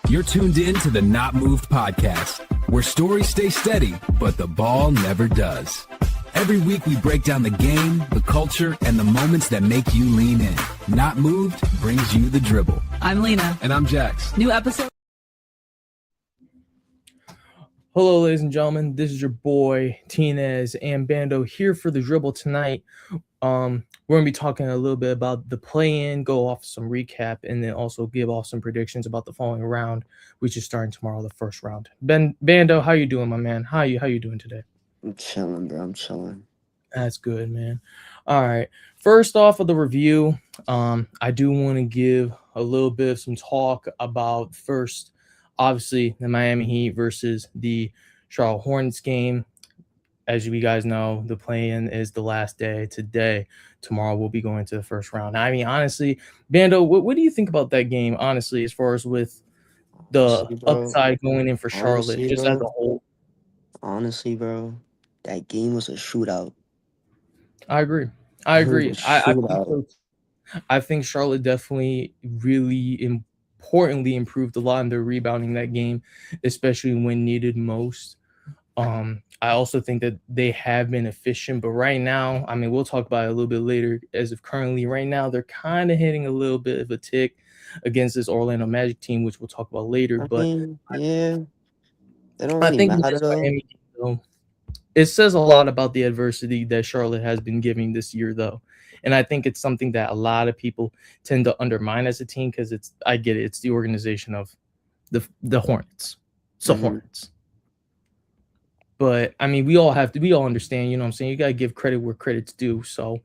You're tuned in to the Not Moved podcast, where stories stay steady, but the ball never does. Every week we break down the game, the culture, and the moments that make you lean in. Not Moved brings you the dribble. I'm Lena. And I'm Jax. New episode. Hello, ladies and gentlemen. This is your boy, Tinez and Bando here for the dribble tonight. We're going to be talking a little bit about the play-in, go off some recap, and then also give off some predictions about the following round, which is starting tomorrow, the first round. Bando, how you doing, my man? How you doing today? I'm chilling, bro. I'm chilling. That's good, man. All right. First off of the review, I do want to give a little bit of some talk about first, obviously, the Miami Heat versus the Charlotte Hornets game. As you guys know, the play-in is the last day today. Tomorrow we'll be going to the first round. I mean, honestly, Bando, what do you think about that game, honestly, as far as with the upside going in for Charlotte, just as a whole? Honestly, bro, that game was a shootout. I agree. I think Charlotte definitely really importantly improved a lot in their rebounding that game, especially when needed most. I also think that they have been efficient, but right now, I mean, we'll talk about it a little bit later. As of currently, right now, they're kind of hitting a little bit of a tick against this Orlando Magic team, which we'll talk about later. They don't really matter though. It says a lot about the adversity that Charlotte has been giving this year, though. And I think it's something that a lot of people tend to undermine as a team because I get it. It's the organization of the Hornets. It's the Hornets. But, I mean, we all understand, you know what I'm saying? You got to give credit where credit's due. So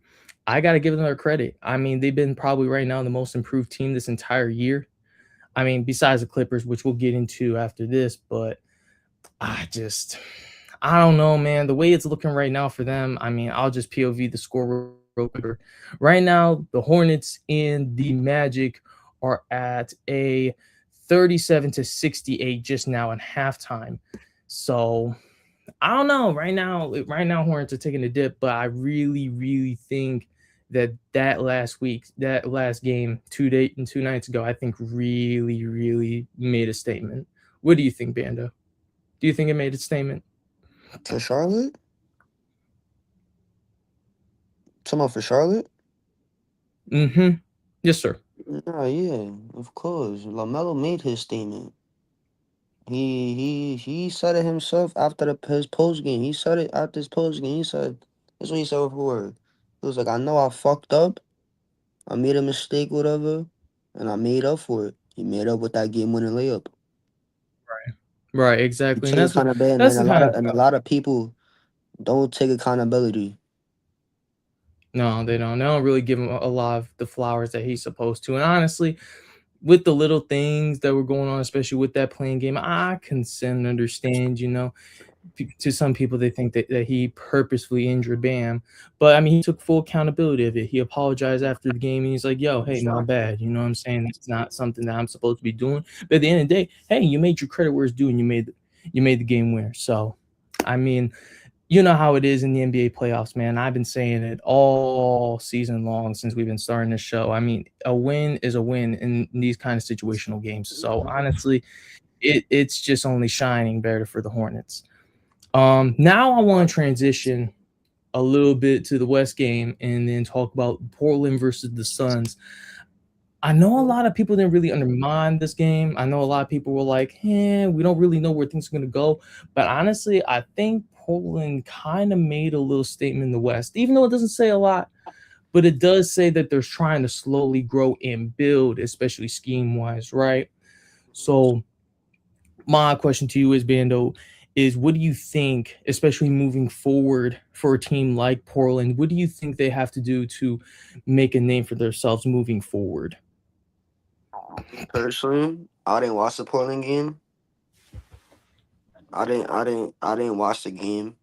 I got to give them their credit. I mean, they've been probably right now the most improved team this entire year. I mean, besides the Clippers, which we'll get into after this. But I don't know, man. The way it's looking right now for them, I mean, I'll just POV the score real quick. Right now, the Hornets and the Magic are at a 37-68 just now in halftime. So I don't know. Right now, Hornets are taking a dip, but I really, really think that last game 2 nights ago, I think really, really made a statement. What do you think, Bando? Do you think it made a statement? For Charlotte? Talking about for Charlotte? Mm-hmm. Yes, sir. Oh, yeah, of course. LaMelo made his statement. He said it himself after his post game. He said it after his post game. He said, that's what he said before. He was like, I know I fucked up. I made a mistake, whatever, and I made up for it. He made up with that game-winning layup. Right, exactly. And that's kind of bad. And a lot of people don't take accountability. No, they don't. They don't really give him a lot of the flowers that he's supposed to. And honestly, with the little things that were going on, especially with that playing game, I can understand, you know, to some people, they think that he purposefully injured Bam. But, I mean, he took full accountability of it. He apologized after the game, and he's like, yo, hey, my bad. You know what I'm saying? It's not something that I'm supposed to be doing. But at the end of the day, hey, you made your credit where it's due, and you made the game winner. So, I mean, you know how it is in the NBA playoffs, man. I've been saying it all season long since we've been starting this show. I mean, a win is a win in these kind of situational games. So, honestly, it's just only shining better for the Hornets. Now I want to transition a little bit to the West game and then talk about Portland versus the Suns. I know a lot of people didn't really undermine this game. I know a lot of people were like, we don't really know where things are going to go. But honestly, I think Portland kind of made a little statement in the West, even though it doesn't say a lot. But it does say that they're trying to slowly grow and build, especially scheme-wise, right? So my question to you is, Bando, is what do you think, especially moving forward for a team like Portland, what do you think they have to do to make a name for themselves moving forward? Personally, I didn't watch the Portland game. I didn't watch the game.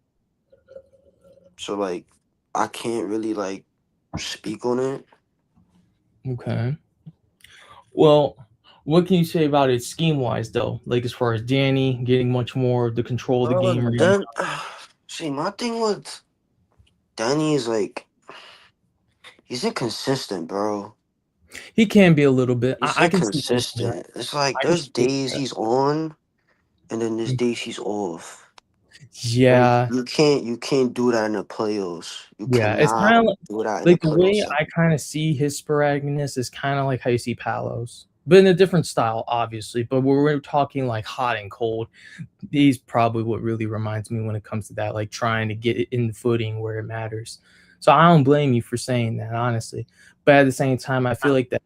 So like I can't really like speak on it. Okay. Well, what can you say about it scheme-wise, though? Like, as far as Danny getting much more of the control of the game? See, my thing with Danny is, like, he's inconsistent, bro. He can be a little bit. He's I can see both ways. inconsistent. It's like I can there's see both days ways. he's on, and then there's days he's off. And Yeah, you can't do that in the playoffs. You yeah. It's cannot kind of do that in the like the way playoffs. I kind of see his sporadicness is kind of like how you see Palos, but in a different style, obviously. But when we're talking like hot and cold, he's probably what really reminds me when it comes to that, like trying to get it in the footing where it matters. So I don't blame you for saying that, honestly. But at the same time, I feel like that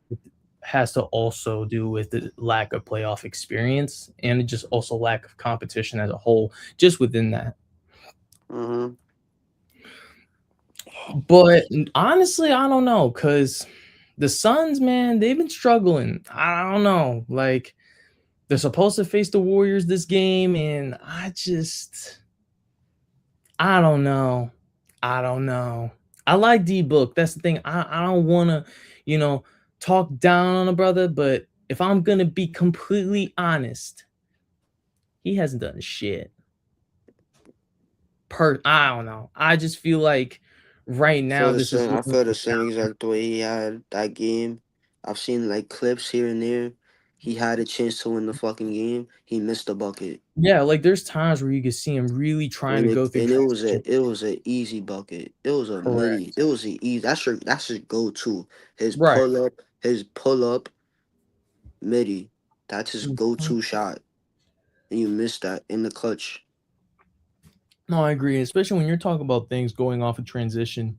has to also do with the lack of playoff experience and just also lack of competition as a whole, just within that. Hmm. But honestly, I don't know because the Suns, man, they've been struggling. I don't know. Like, they're supposed to face the Warriors this game, and I don't know. I don't know. I like D Book. That's the thing. I don't want to, you know, talk down on a brother, but if I'm going to be completely honest, he hasn't done shit. I don't know. I just feel like right Feel now the this is same. I looking feel the like same exact way he had that game. I've seen like clips here and there. He had a chance to win the fucking game. He missed the bucket. yeah, like there's times where you can see him really trying And to it go through and transition. it was a easy bucket. It was a midi. Correct. It was a easy. That's his go to. Right. His pull up midi. That's his go Mhm. to shot. And you missed that in the clutch. No, I agree. Especially when you're talking about things going off a transition,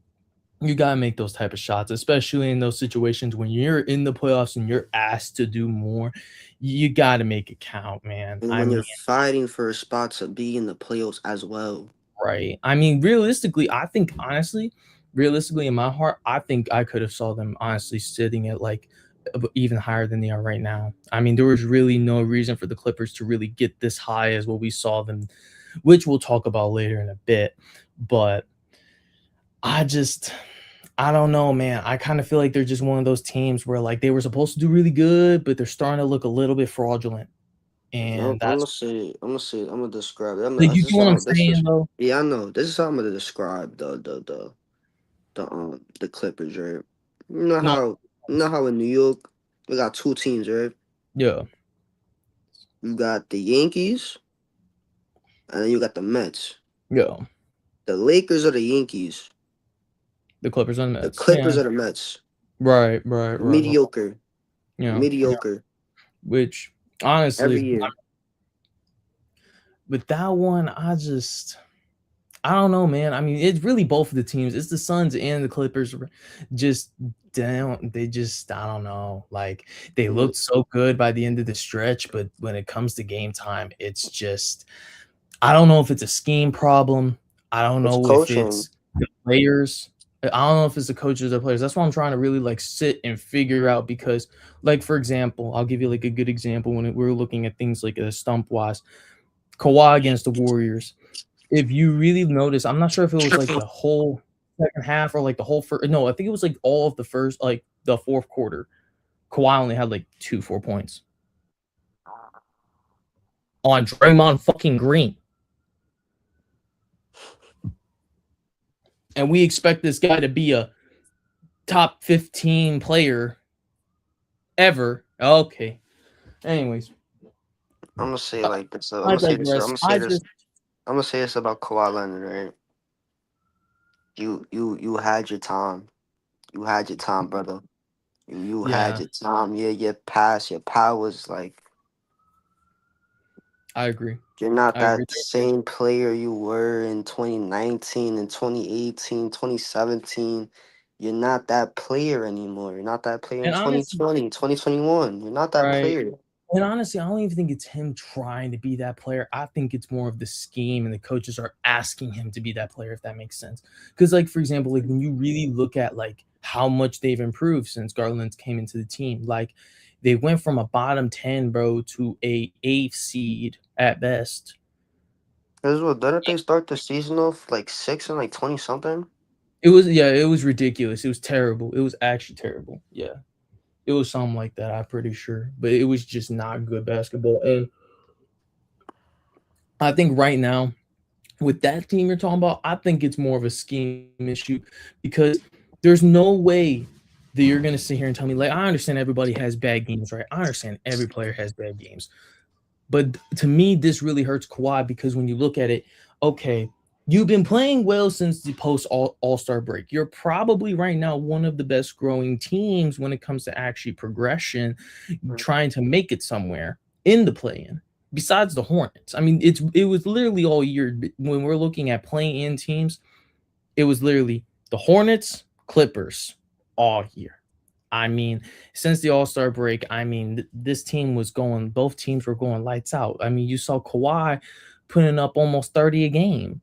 you gotta make those type of shots, especially in those situations when you're in the playoffs and you're asked to do more. You gotta make it count, man. And I when mean, you're fighting for a spot to be in the playoffs as well. right. I mean, realistically, I think honestly, realistically in my heart, I think I could have saw them honestly sitting at like even higher than they are right now. I mean, there was really no reason for the Clippers to really get this high as what we saw them, which we'll talk about later in a bit. But I just I don't know, man. I kind of feel like they're just one of those teams where like they were supposed to do really good, but they're starting to look a little bit fraudulent. And I'm that's gonna say it. I'm gonna say it. I'm gonna describe it. like, you This get is what I'm how this saying is. though? Yeah, I know. This is how I'm gonna describe the Clippers, right? You know No, how in New York we got two teams, right? yeah, You got the Yankees and then you got the Mets. yeah. The Lakers are the Yankees. The Clippers and The Mets. Yeah. Clippers are the Mets. Right. Mediocre. Yeah. Mediocre. Which honestly, Every year. with that one, I don't know, man. I mean, it's really both of the teams. It's the Suns and the Clippers. Just down. They just, I don't know. Like, they Mhm. looked so good by the end of the stretch, but when it comes to game time, it's just, I don't know if it's a scheme problem. I don't It's know if coaching. it's the players. I don't know if it's the coaches or players. That's what I'm trying to really like sit and figure out because, like, for example, I'll give you like a good example when we're looking at things like a stump wise. Kawhi against the Warriors. If you really notice, I'm not sure if it was like the whole second half or like the whole first. No, I think it was like all of the first, like the fourth quarter. Kawhi only had like 4 points on Draymond fucking Green. And we expect this guy to be a top 15 player ever. Okay. Anyways, I'm gonna say like this. I'm I gonna say this. I'm digress. gonna say this. I'm gonna say this about Kawhi Leonard, right? You had your time. You had your time, brother. You had Yeah, your time. Yeah, your powers like I agree. you're not I agree. that same player you were in 2019 and 2018, 2017. You're not that player anymore. You're not that player in And honestly, 2020, 2021. You're not that right. player. And honestly, I don't even think it's him trying to be that player. I think it's more of the scheme and the coaches are asking him to be that player, if that makes sense. Because, like, for example, like when you really look at like how much they've improved since Garland came into the team, like they went from a bottom 10, bro, to a eighth seed at best. Cause what didn't they start the season off like 6 and like 20 something? It was ridiculous. It was terrible. It was actually terrible. Yeah. It was something like that, I'm pretty sure. But it was just not good basketball. And I think right now, with that team you're talking about, I think it's more of a scheme issue because there's no way. that you're gonna sit here and tell me, like, I understand everybody has bad games, right? I understand every player has bad games. But to me, this really hurts Kawhi because when you look at it, okay, you've been playing well since the post All-Star break. You're probably right now one of the best growing teams when it comes to actually progression, trying to make it somewhere in the play-in. Besides the Hornets, I mean, it was literally all year when we're looking at play-in teams. It was literally the Hornets, Clippers all year. I mean, since the All-Star break, I mean, this team was going, both teams were going lights out. I mean, you saw Kawhi putting up almost 30 a game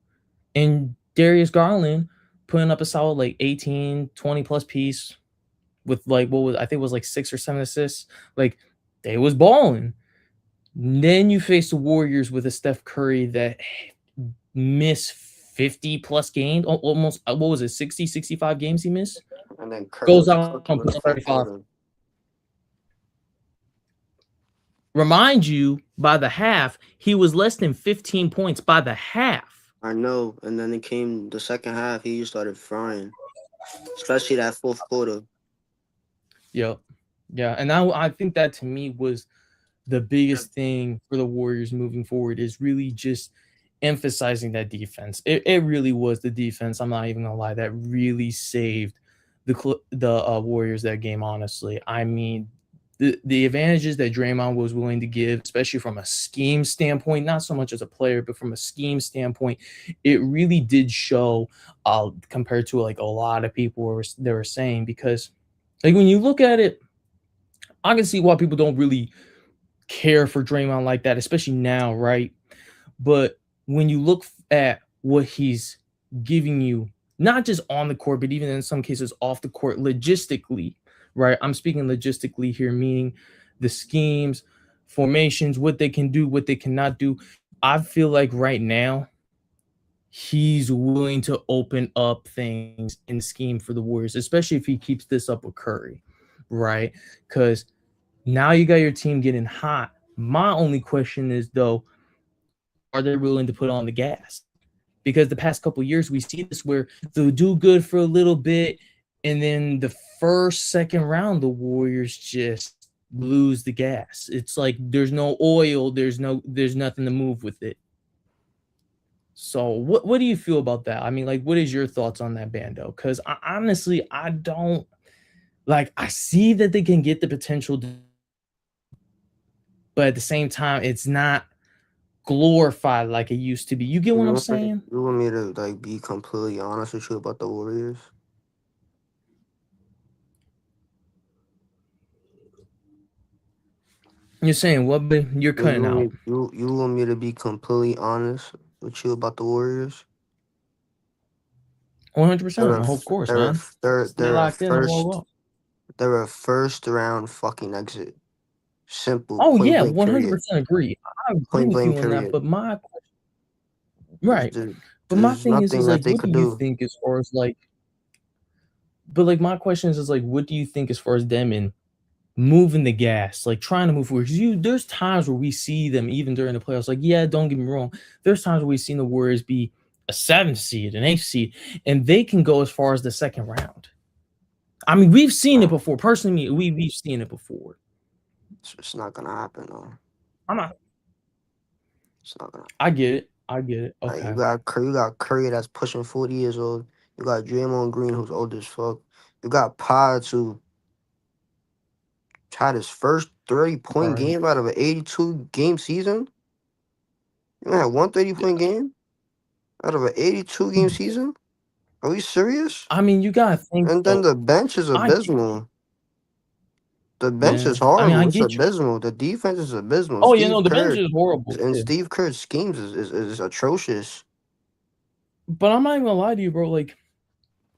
and Darius Garland putting up a solid like 18, 20 plus piece with like what was I think it was like 6 or 7 assists. Like they was balling. Then you face the Warriors with a Steph Curry that missed 50 plus games, almost what was it, 60, 65 games he missed? And then Curry Goes was out cooking and in the puts up fourth 35. quarter. Remind you, by the half, he was less than 15 points by the half. I know. And then it came the second half, he just started frying. Especially that fourth quarter. Yep. Yeah. And I think that to me was the biggest thing for the Warriors moving forward is really just emphasizing that defense. It really was the defense. I'm not even gonna lie, that really saved the Warriors that game. Honestly, I mean, the advantages that Draymond was willing to give, especially from a scheme standpoint, not so much as a player, but from a scheme standpoint, it really did show compared to like a lot of people were saying, because like when you look at it, I can see why people don't really care for Draymond like that, especially now, right? But when you look at what he's giving you, not just on the court, but even in some cases off the court, logistically, right? I'm speaking logistically here, meaning the schemes, formations, what they can do, what they cannot do. I feel like right now, he's willing to open up things in scheme for the Warriors, especially if he keeps this up with Curry, right? Because now you got your team getting hot. My only question is, though, are they willing to put on the gas? Because the past couple years, we see this where they'll do good for a little bit, and then the first, second round, the Warriors just lose the gas. It's like there's no oil, there's nothing to move with it. So what do you feel about that? I mean, like, what is your thoughts on that, Bando? Because honestly, I don't like. I see that they can get the potential, but at the same time, it's not glorified like it used to be. You get what I'm saying? You want me to like be completely honest with you about the Warriors? You're saying what? But you're cutting out. You want me to be completely honest with you about the Warriors? 100%. Of course, man. Stay They're locked in and roll up. they're a first round fucking exit. Simple. Oh Point yeah, blank. Period. 100% agree. I agree Point with you blank. on that. Period. But my There's, right. there- But my there's thing is nothing that like, they what do could you do. think as far as like? But like, my question is like, what do you think as far as them in moving the gas, like trying to move forward? Because there's times where we see them even during the playoffs. Like, yeah, don't get me wrong. There's times where we've seen the Warriors be a 7th seed, an 8th seed, and they can go as far as the second round. I mean, we've seen it before. Personally, we've seen it before. It's not gonna happen though. I'm not. It's not gonna. I get it. Okay. Like, you got Curry that's pushing 40 years old. You got Draymond Green who's old as fuck. You got Pods who had his first 30-point Right. game out of an 82 game season. You had one 30-point game out of an 82 game season. Are we serious? I mean, you gotta think. And then the bench is I get abysmal. The bench yeah. is I mean, I horrible. It's get you. abysmal. The defense is abysmal. Oh, the bench is horrible. Yeah. Steve Kerr's schemes is atrocious. But I'm not even gonna lie to you, bro. Like,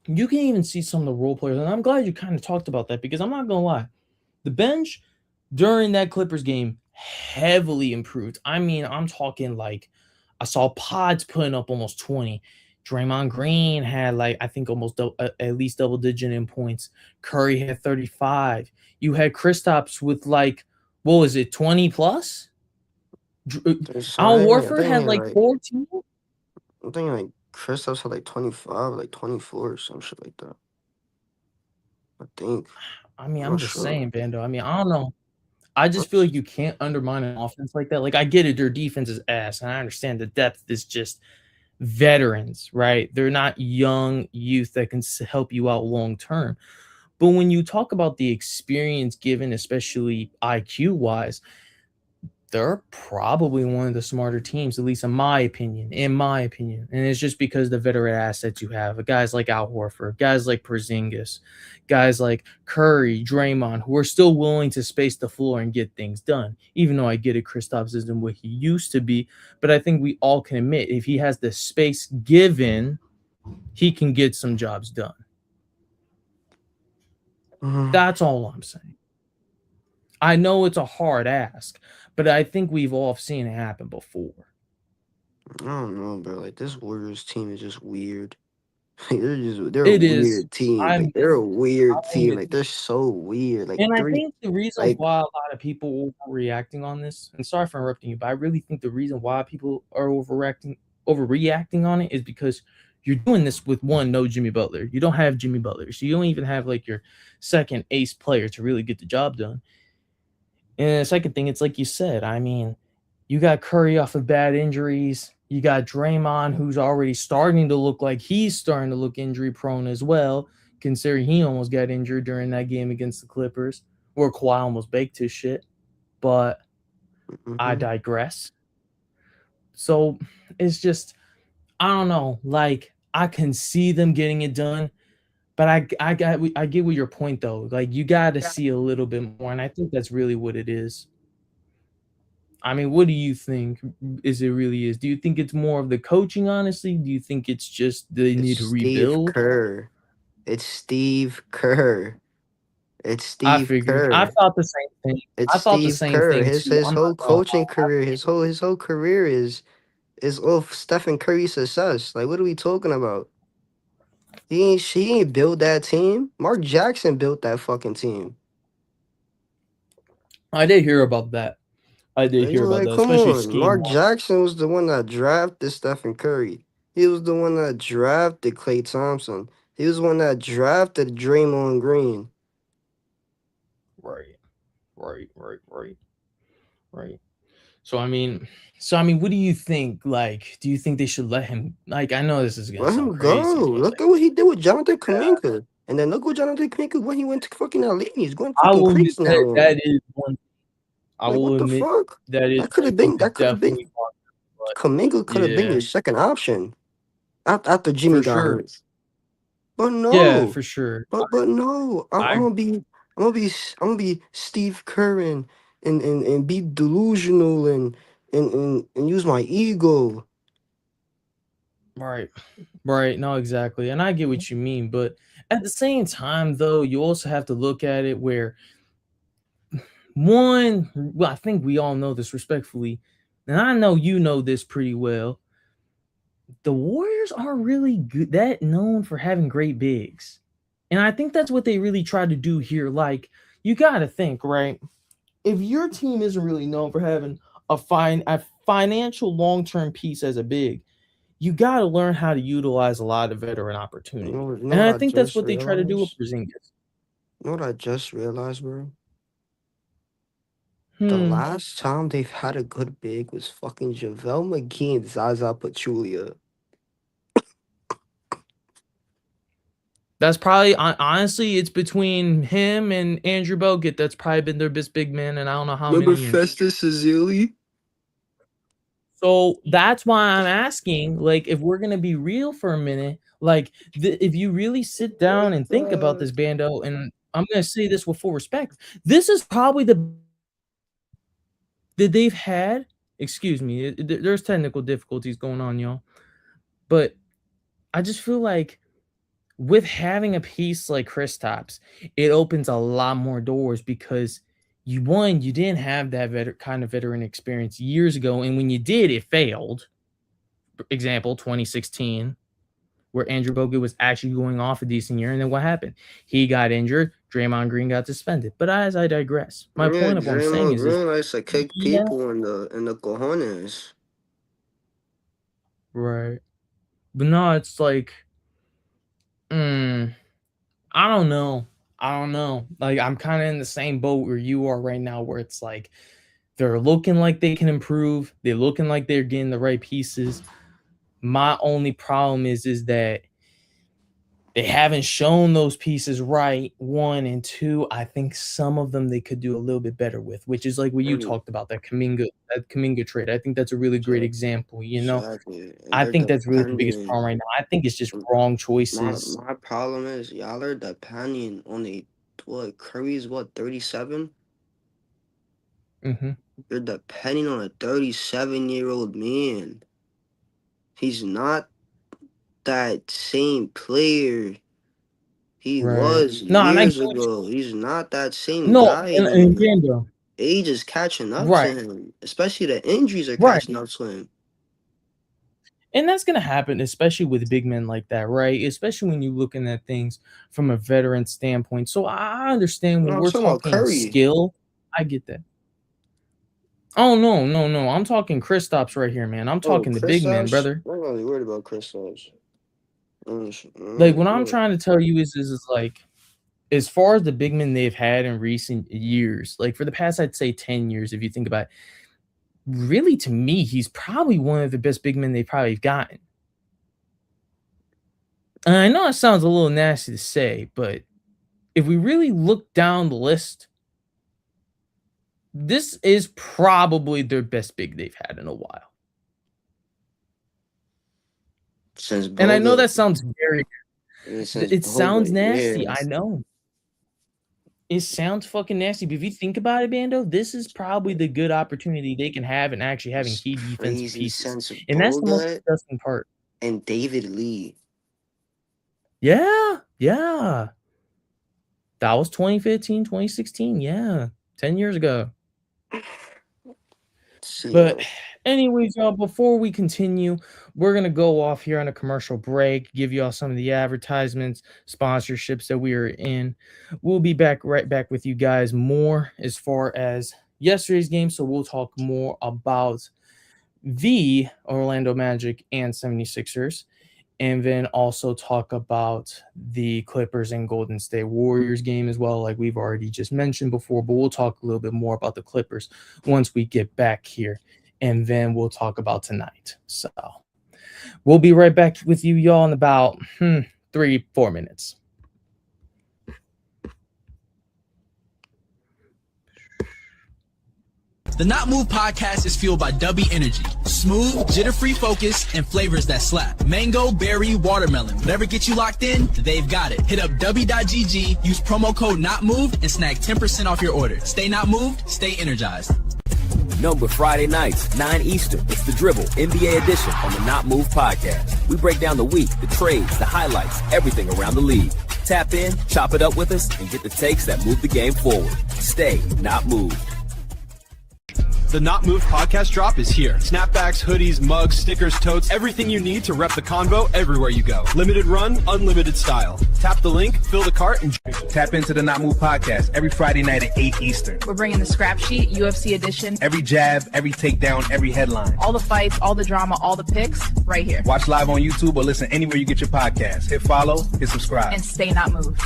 you can even see some of the role players, and I'm glad you kind of talked about that because I'm not gonna lie, the bench during that Clippers game heavily improved. I mean, I'm talking like I saw Pods putting up almost 20. Draymond Green had like I think almost at least double digit in points. Curry had 35. You had Kristaps with like what was it, 20 plus? Al Warford had like 14. I'm thinking like Kristaps had like 25, like 24 or some shit like that. I think. I mean, I'm I'm not just sure. saying, Bando. I mean, I don't know. I just feel like you can't undermine an offense like that. Like, I get it, their defense is ass, and I understand the depth is just veterans, right? They're not young youth that can help you out long term. But when you talk about the experience given, especially IQ wise, they're probably one of the smarter teams, at least in my opinion. In my opinion, and it's just because the veteran assets you have, guys like Al Horford, guys like Porzingis, guys like Curry, Draymond, who are still willing to space the floor and get things done. Even though I get it, Kristaps isn't what he used to be, but I think we all can admit if he has the space given, he can get some jobs done. That's all I'm saying. I know it's a hard ask, but I think we've all seen it happen before. I don't know, bro. Like this Warriors team is just weird. Like, they're a It is. weird team. I'm Like they're a weird I'm team. with Like you. they're so weird. Like And I three, think the reason like why a lot of people are overreacting on this, and sorry for interrupting you, but I really think the reason why people are overreacting on it is because you're doing this with one, no Jimmy Butler. You don't have Jimmy Butler. So you don't even have like your second ace player to really get the job done. And the second thing, it's like you said, I mean, you got Curry off of bad injuries. You got Draymond, who's already starting to look like he's starting to look injury prone as well, considering he almost got injured during that game against the Clippers, where Kawhi almost baked his shit. But I mhm. digress. So it's just, I don't know. Like, I can see them getting it done, but I get what your point though. Like, you got to see a little bit more, and I think that's really what it is. I mean, what do you think is it really is? Do you think it's more of the coaching, honestly? Do you think it's just they It's need to Steve rebuild? Kerr. It's Steve Kerr. It's I Steve figured. I Kerr. thought the same thing. It's I thought the Steve same Kerr. thing His too. his I'm whole not gonna coaching lie. career, his whole career is off Stephen Curry's success. Like what are we talking about? He ain't built that team. Mark Jackson built that fucking team. I did hear about that. I did Like, hear about like, that, come especially on. scheme Mark wise. Jackson was the one that drafted Stephen Curry. He was the one that drafted Klay Thompson. He was the one that drafted Draymond Green. Right, right. Right. So I mean, what do you think? Like, do you think they should let him? Like, I know this is gonna Let sound him go. crazy, but Look like, at what he did with Jonathan Kaminga. And then look what Jonathan Kaminga when he went to fucking LA. He's going I fucking will admit crazy now. that that is one. I Like will what the admit fuck? that is That could one have thing been to that could have been definitely talk about. Kaminga could have been your Yeah, second option after Jimmy for got sure. hurt. But Yeah, no. for sure. But no. I'm I gonna be I'm gonna be Steve Kerr and be delusional and use my ego. right, right. No, exactly, and I get what you mean, but at the same time, though, you also have to look at it where one. Well, I think we all know this respectfully, and I know you know this pretty well. The Warriors aren't really good that known for having great bigs. And I think that's what they really try to do here. Like, you gotta think, right? If your team isn't really known for having a financial long-term piece as a big, you gotta learn how to utilize a lot of veteran opportunity. You know And what I I think that's just what they try to do with realized? Porzingis. You know what I just realized, bro? The Hmm. last time they've had a good big was fucking JaVale McGee and Zaza Pachulia. That's probably honestly, it's between him and Andrew Bogut. That's probably been their best big man in I don't know how many Remember years. Festus Ezeli? So that's why I'm asking, like, if we're gonna be real for a minute, like, if you really sit down and think about this, Bando, and I'm gonna say this with full respect, this is probably that they've had. Excuse me, there's technical difficulties going on, y'all. But I just feel like with having a piece like Kristaps, it opens a lot more doors because you didn't have that kind of veteran experience years ago, and when you did, it failed. Example 2016, where Andrew Bogut was actually going off a decent year, and then what happened? He got injured. Draymond Green got suspended. But as I digress, my Yeah, point of what I'm saying Draymond is Green likes to kick yeah, people in the cojones. right. But no, it's like, I don't know. I don't know. Like, I'm kind of in the same boat where you are right now, where it's like they're looking like they can improve. They're looking like they're getting the right pieces. My only problem is that they haven't shown those pieces right, one, and two, I think some of them they could do a little bit better with, which is like what you talked about, that Kuminga trade. I think that's a really great example, you know? Exactly. And I they're think that's really the biggest depending. problem right now. I think it's just wrong My choices. my problem is y'all are depending on Curry's 37? Mm-hmm. You're depending on a 37-year-old man. He's not that same player he Right. was No, and I years get what ago. He's not that same no, guy and anymore. Brando. Age is catching up to Right, him. Especially the injuries are right. catching up to him. And that's gonna happen, especially with big men like that, right? Especially when you're looking at things from a veteran standpoint. So I understand No, when I'm we're talking about talking Curry. skill, I get that. Oh no. I'm talking Kristaps right here, man. I'm Oh, talking the big men, Kristaps? brother. I'm not really worried about Kristaps. Like what I'm Yeah. trying to tell you is like, as far as the big men they've had in recent years, like for the past, I'd say 10 years, if you think about it, really to me, he's probably one of the best big men they've probably gotten. And I know it sounds a little nasty to say, but if we really look down the list, this is probably their best big they've had in a while. Since And I know Boga. that sounds very, Since it sounds Boga, nasty. yeah. I know. It sounds fucking nasty. But if you think about it, Bando, this is probably the good opportunity they can have in actually having It's key defensive crazy pieces. since And that's the most Boga disgusting part. and David Lee. Yeah. That was 2015, 2016. Yeah. 10 years ago. But anyways, y'all, before we continue, we're going to go off here on a commercial break, give y'all some of the advertisements, sponsorships that we are in. We'll be right back with you guys more as far as yesterday's game. So we'll talk more about the Orlando Magic and 76ers. And then also talk about the Clippers and Golden State Warriors game as well, like we've already just mentioned before. But we'll talk a little bit more about the Clippers once we get back here. And then we'll talk about tonight. So we'll be right back with you, y'all, in about 3-4 minutes. The Not Move podcast is fueled by Dubby Energy. Smooth, jitter-free focus and flavors that slap. Mango, berry, watermelon. Whatever gets you locked in, they've got it. Hit up Dubby.gg, use promo code NOTMOVED, and snag 10% off your order. Stay not moved, stay energized. Number Friday nights, 9 Eastern. It's the Dribble NBA edition on the Not Move podcast. We break down the week, the trades, the highlights, everything around the league. Tap in, chop it up with us, and get the takes that move the game forward. Stay not moved. The Not Moved podcast drop is here. Snapbacks, hoodies, mugs, stickers, totes, everything you need to rep the convo everywhere you go. Limited run, unlimited style. Tap the link, fill the cart, and tap into the Not Move podcast every Friday night at 8 Eastern. We're bringing the scrap sheet, UFC edition. Every jab, every takedown, every headline. All the fights, all the drama, all the picks, right here. Watch live on YouTube or listen anywhere you get your podcast. Hit follow, hit subscribe. And stay not moved.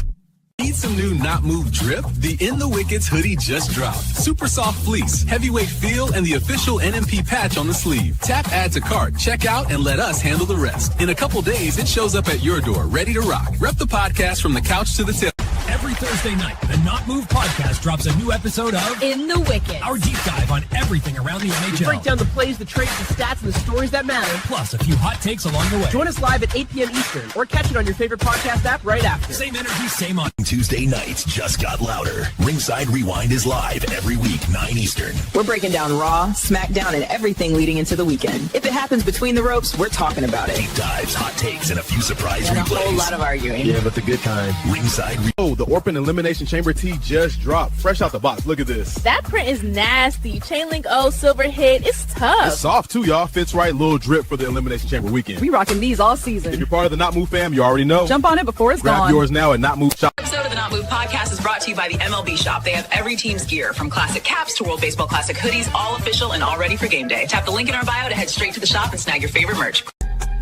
Need some new Not Move drip? The In the Wickets hoodie just dropped. Super soft fleece, heavyweight feel, and the official NMP patch on the sleeve. Tap add to cart, check out, and let us handle the rest. In a couple days, it shows up at your door, ready to rock. Rep the podcast from the couch to the tip. Every Thursday night, the Not Move podcast drops a new episode of In the Wickets, our deep dive on everything around the NHL. We break down the plays, the trades, the stats, and the stories that matter. Plus a few hot takes along the way. Join us live at 8 p.m. Eastern, or catch it on your favorite podcast app right after. Same energy, same on. Tuesday nights just got louder. Ringside Rewind is live every week, 9 Eastern. We're breaking down Raw, SmackDown, and everything leading into the weekend. If it happens between the ropes, we're talking about it. Deep dives, hot takes, and a few surprise and replays. a whole lot of arguing. yeah, but the good kind. Ringside the Orphan Elimination Chamber tee just dropped. Fresh out the box. Look at this. That print is nasty. Chain link O, silver hit. It's tough. It's soft too, y'all. Fits right. Little drip for the Elimination Chamber weekend. We rocking these all season. If you're part of the Not Move fam, you already know. Jump on it before it's Grab gone. yours now at Not Move Shop. Episode of the Not Move podcast is brought to you by the MLB Shop. They have every team's gear, from classic caps to World Baseball Classic hoodies, all official and all ready for game day. Tap the link in our bio to head straight to the shop and snag your favorite merch.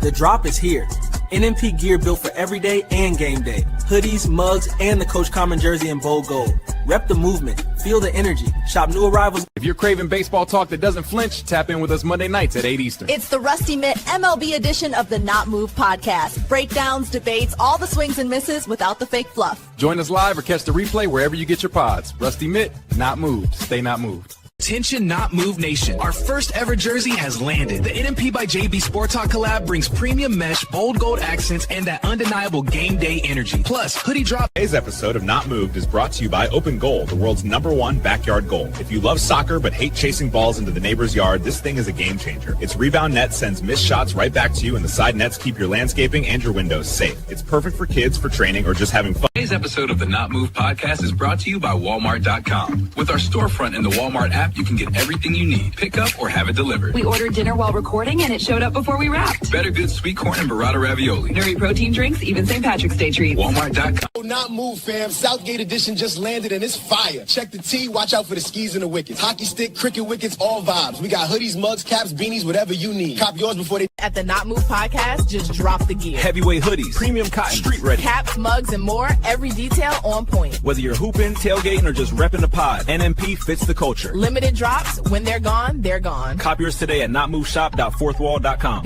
The drop is here. NMP gear built for everyday and game day. Hoodies, mugs, and the Coach Common jersey in bold gold. Rep the movement. Feel the energy. Shop new arrivals. If you're craving baseball talk that doesn't flinch, tap in with us Monday nights at 8 Eastern. It's the Rusty Mitt MLB edition of the Not Move podcast. Breakdowns, debates, all the swings and misses without the fake fluff. Join us live or catch the replay wherever you get your pods. Rusty Mitt, not moved. Stay not moved. Attention Not Move Nation. Our first ever jersey has landed. The NMP by JB Sport Talk collab brings premium mesh, bold gold accents, and that undeniable game day energy. Plus, hoodie drop. Today's episode of Not Moved is brought to you by Open Goal, the world's #1 backyard goal. If you love soccer but hate chasing balls into the neighbor's yard, this thing is a game changer. Its rebound net sends missed shots right back to you, and the side nets keep your landscaping and your windows safe. It's perfect for kids, for training, or just having fun. Today's episode of the Not Moved podcast is brought to you by Walmart.com. With our storefront in the Walmart app, you can get everything you need. Pick up or have it delivered. We ordered dinner while recording and it showed up before we wrapped. Better Good sweet corn and burrata ravioli. Nuri protein drinks, even St. Patrick's Day treats. Walmart.com. Not move, fam. Southgate edition just landed and it's fire. Check the tee. Watch out for the skis and the wickets. Hockey stick, cricket wickets, all vibes. We got hoodies, mugs, caps, beanies, whatever you need. Cop yours before they... At the Not Move podcast, just drop the gear. Heavyweight hoodies, premium cotton, street ready. Caps, mugs, and more. Every detail on point. Whether you're hooping, tailgating, or just repping the pod, NMP fits the culture. Limited drops. When they're gone, they're gone. Cop yours today at notmoveshop.fourthwall.com.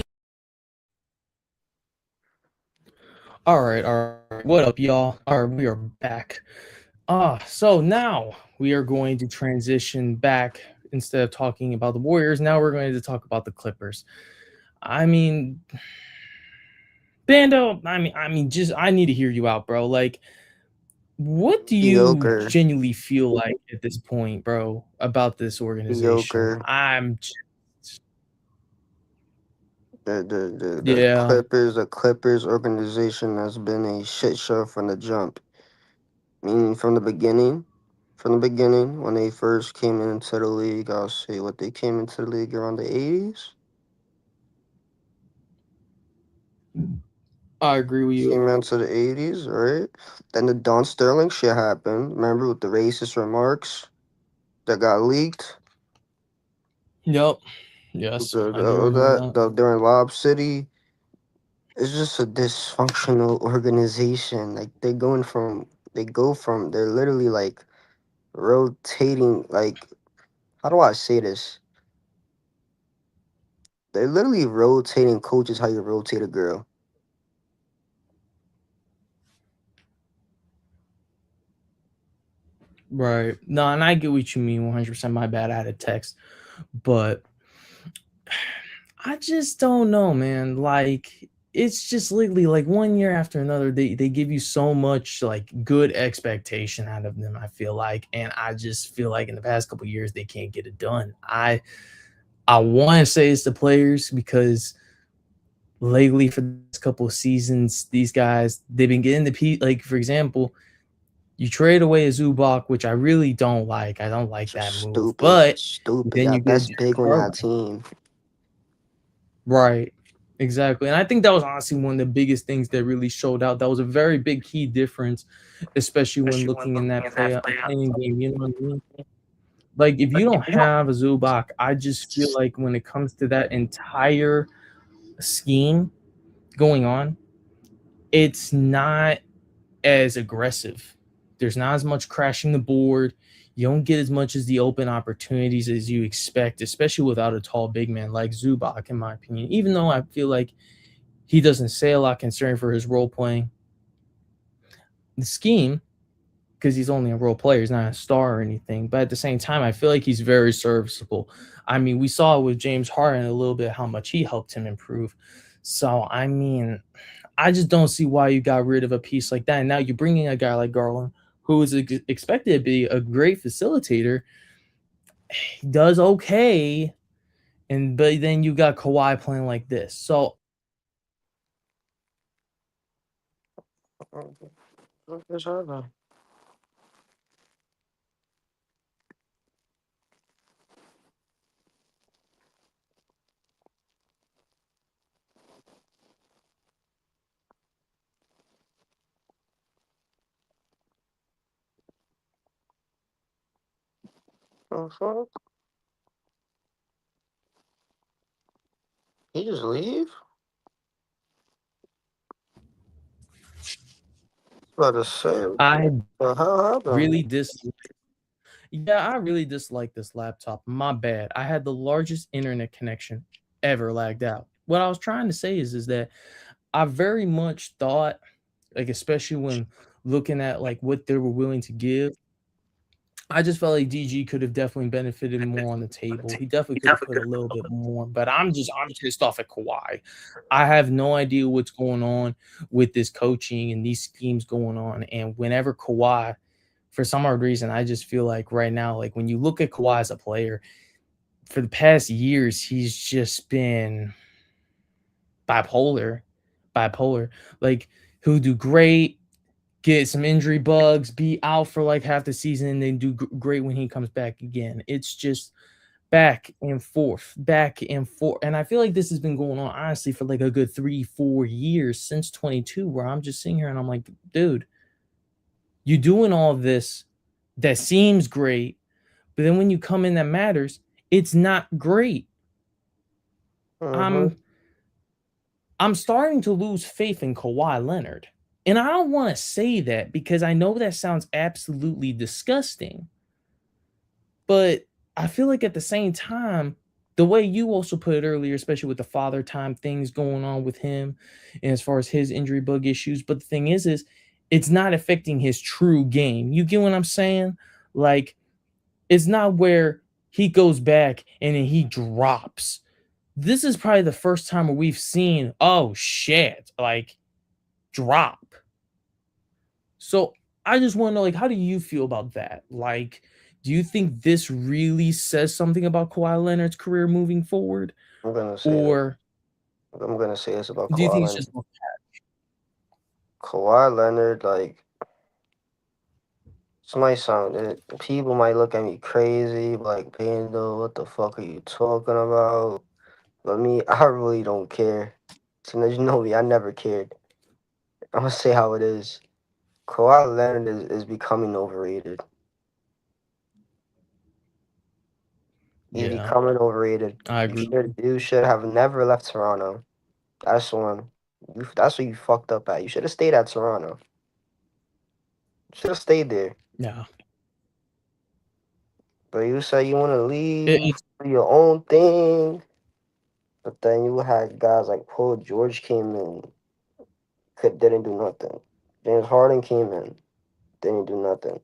All right. What up, y'all? All right, we are back. So now we are going to transition back. Instead of talking about the Warriors, now we're going to talk about the Clippers. I mean, Bando, just I need to hear you out, bro. Like, what do you genuinely feel like at this point, bro, about this organization? I'm just... The Clippers organization has been a shit show from the jump. Meaning from the beginning, when they first came into the league, I'll say what they came into the league around the 80s. I agree with you. Came into the 80s, right? Then the Don Sterling shit happened. Remember with the racist remarks that got leaked? Yep. Yes. During Lob City. It's just a dysfunctional organization. Like they're literally like rotating, like, how do I say this? They're literally rotating coaches how you rotate a girl. Right. No, and I get what you mean 100%. My bad, I had a text. But I just don't know, man. Like, it's just literally like 1 year after another, they give you so much like good expectation out of them, I feel like. And I just feel like in the past couple of years, they can't get it done. I want to say it's the players because lately for this couple of seasons, these guys, they've been getting the like, for example, you trade away a Zubac, which I really don't like. I don't like that move. But then you that's big on that team. Right. Exactly. And I think that was honestly one of the biggest things that really showed out. That was a very big key difference, especially when looking in that playing game. You know what I mean? Like, if you don't have a Zubac, I just feel like when it comes to that entire scheme going on, it's not as aggressive. There's not as much crashing the board. You don't get as much as the open opportunities as you expect, especially without a tall big man like Zubac, in my opinion. Even though I feel like he doesn't say a lot concerning for his role playing. The scheme, because he's only a role player, he's not a star or anything. But at the same time, I feel like he's very serviceable. I mean, we saw with James Harden a little bit how much he helped him improve. So, I mean, I just don't see why you got rid of a piece like that. And now you're bringing a guy like Garland, who is expected to be a great facilitator. He does okay, but then you got Kawhi playing like this. So He just leave? About to say, I what the hell happened? really I really dislike this laptop. My bad. I had the largest internet connection ever lagged out. What I was trying to say is that I very much thought, like, especially when looking at like what they were willing to give, I just felt like DG could have definitely benefited more on the table. He definitely could have put a little bit more, but I'm pissed off at Kawhi. I have no idea what's going on with this coaching and these schemes going on. And whenever Kawhi, for some odd reason, I just feel like right now, like when you look at Kawhi as a player, for the past years, he's just been bipolar. Like he'll do great, get some injury bugs, be out for like half the season, and then do great when he comes back again. It's just back and forth, back and forth. And I feel like this has been going on honestly for like a good 3-4 years since 22, where I'm just sitting here and I'm like, dude, you doing all this that seems great, but then when you come in that matters, it's not great. I'm starting to lose faith in Kawhi Leonard. And I don't want to say that because I know that sounds absolutely disgusting. But I feel like at the same time, the way you also put it earlier, especially with the father time things going on with him and as far as his injury bug issues, but the thing is it's not affecting his true game. You get what I'm saying? Like, it's not where he goes back and then he drops. This is probably the first time where we've seen, oh shit, like drop. So I just want to know, like, how do you feel about that? Like, do you think this really says something about Kawhi Leonard's career moving forward? I'm gonna say this about do you Kawhi think Leonard. it's just Kawhi Leonard, like, people might look at me crazy, like, Bando, what the fuck are you talking about? But me, I really don't care. As soon as you know me, I never cared. I'm gonna say how it is. Kawhi Leonard is becoming overrated. He's becoming overrated. I agree. You should have never left Toronto. That's one. That's what you fucked up at. You should have stayed at Toronto. Should have stayed there. Yeah. But you say you want to leave, do your own thing. But then you had guys like Paul George came in, didn't do nothing. James Harden came in, didn't do nothing.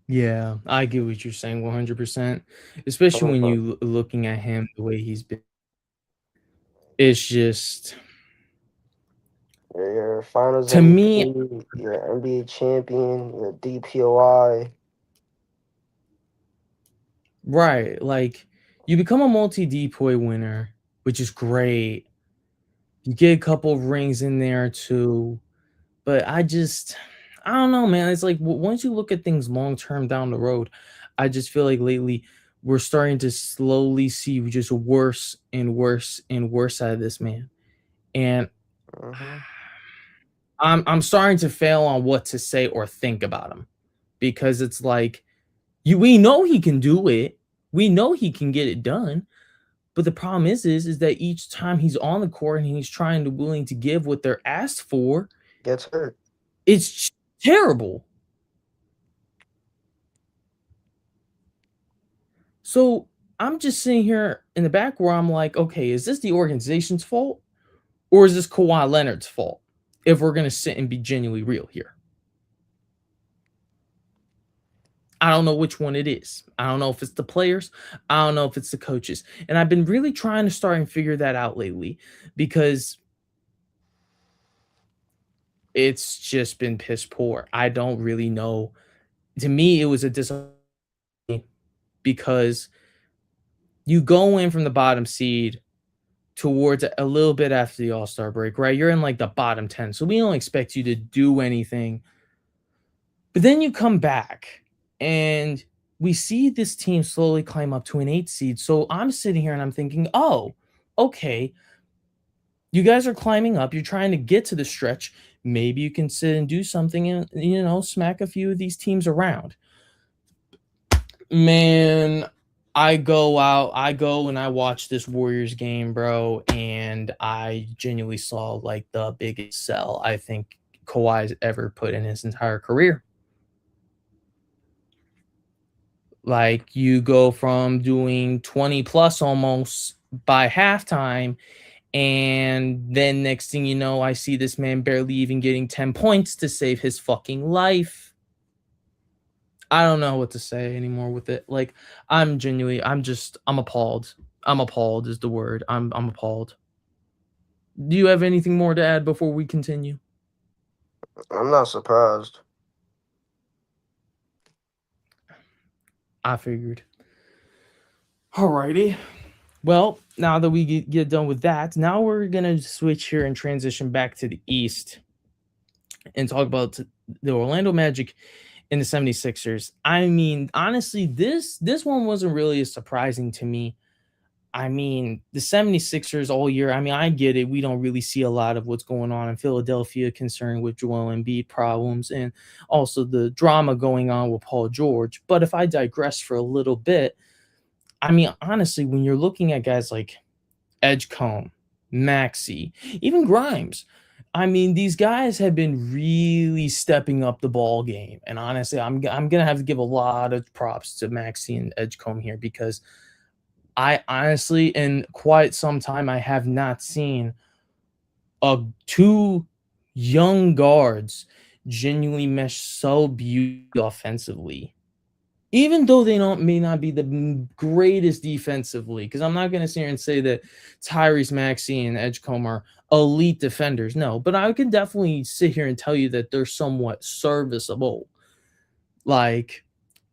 Yeah, I get what you're saying 100%, especially when you looking at him the way he's been. It's just You're finals to me, MVP, you're an NBA champion, you're a DPOI. right, like you become a multi-depoy winner, which is great. You get a couple of rings in there too, but I don't know, man. It's like once you look at things long term down the road, I just feel like lately we're starting to slowly see just worse and worse and worse out of this man, and I'm starting to fail on what to say or think about him, because it's like we know he can do it, we know he can get it done, but the problem is that each time he's on the court and he's willing to give what they're asked for, gets hurt. It's terrible. So I'm just sitting here in the back where I'm like, okay, is this the organization's fault or is this Kawhi Leonard's fault? If we're going to sit and be genuinely real here. I don't know which one it is. I don't know if it's the players. I don't know if it's the coaches. And I've been really trying to start and figure that out lately, because it's just been piss poor. I don't really know. To me, it was a disappointment because you go in from the bottom seed towards a little bit after the All-Star break, right? You're in like the bottom 10. So we don't expect you to do anything. But then you come back and we see this team slowly climb up to an 8 seed. So I'm sitting here and I'm thinking, oh, okay, you guys are climbing up. You're trying to get to the stretch. Maybe you can sit and do something and, smack a few of these teams around. Man, I go and I watch this Warriors game, bro, and I genuinely saw like the biggest sell I think Kawhi's ever put in his entire career. Like you go from doing 20 plus almost by halftime, and then next thing you know, I see this man barely even getting 10 points to save his fucking life. I don't know what to say anymore with it. Like I'm appalled. I'm appalled is the word. I'm appalled. Do you have anything more to add before we continue? I'm not surprised. I figured. Alrighty. Well, now that we get done with that, now we're gonna switch here and transition back to the East and talk about the Orlando Magic and the 76ers. I mean, honestly, this one wasn't really as surprising to me. I mean, the 76ers all year, I mean, I get it. We don't really see a lot of what's going on in Philadelphia concerned with Joel Embiid problems and also the drama going on with Paul George. But if I digress for a little bit, I mean, honestly, when you're looking at guys like Edgecombe, Maxey, even Grimes, I mean, these guys have been really stepping up the ball game. And honestly, I'm gonna have to give a lot of props to Maxey and Edgecombe here because I honestly, in quite some time, I have not seen two young guards genuinely mesh so beautifully offensively. Even though they may not be the greatest defensively, because I'm not going to sit here and say that Tyrese Maxey and Edgecombe are elite defenders. No, but I can definitely sit here and tell you that they're somewhat serviceable. Like,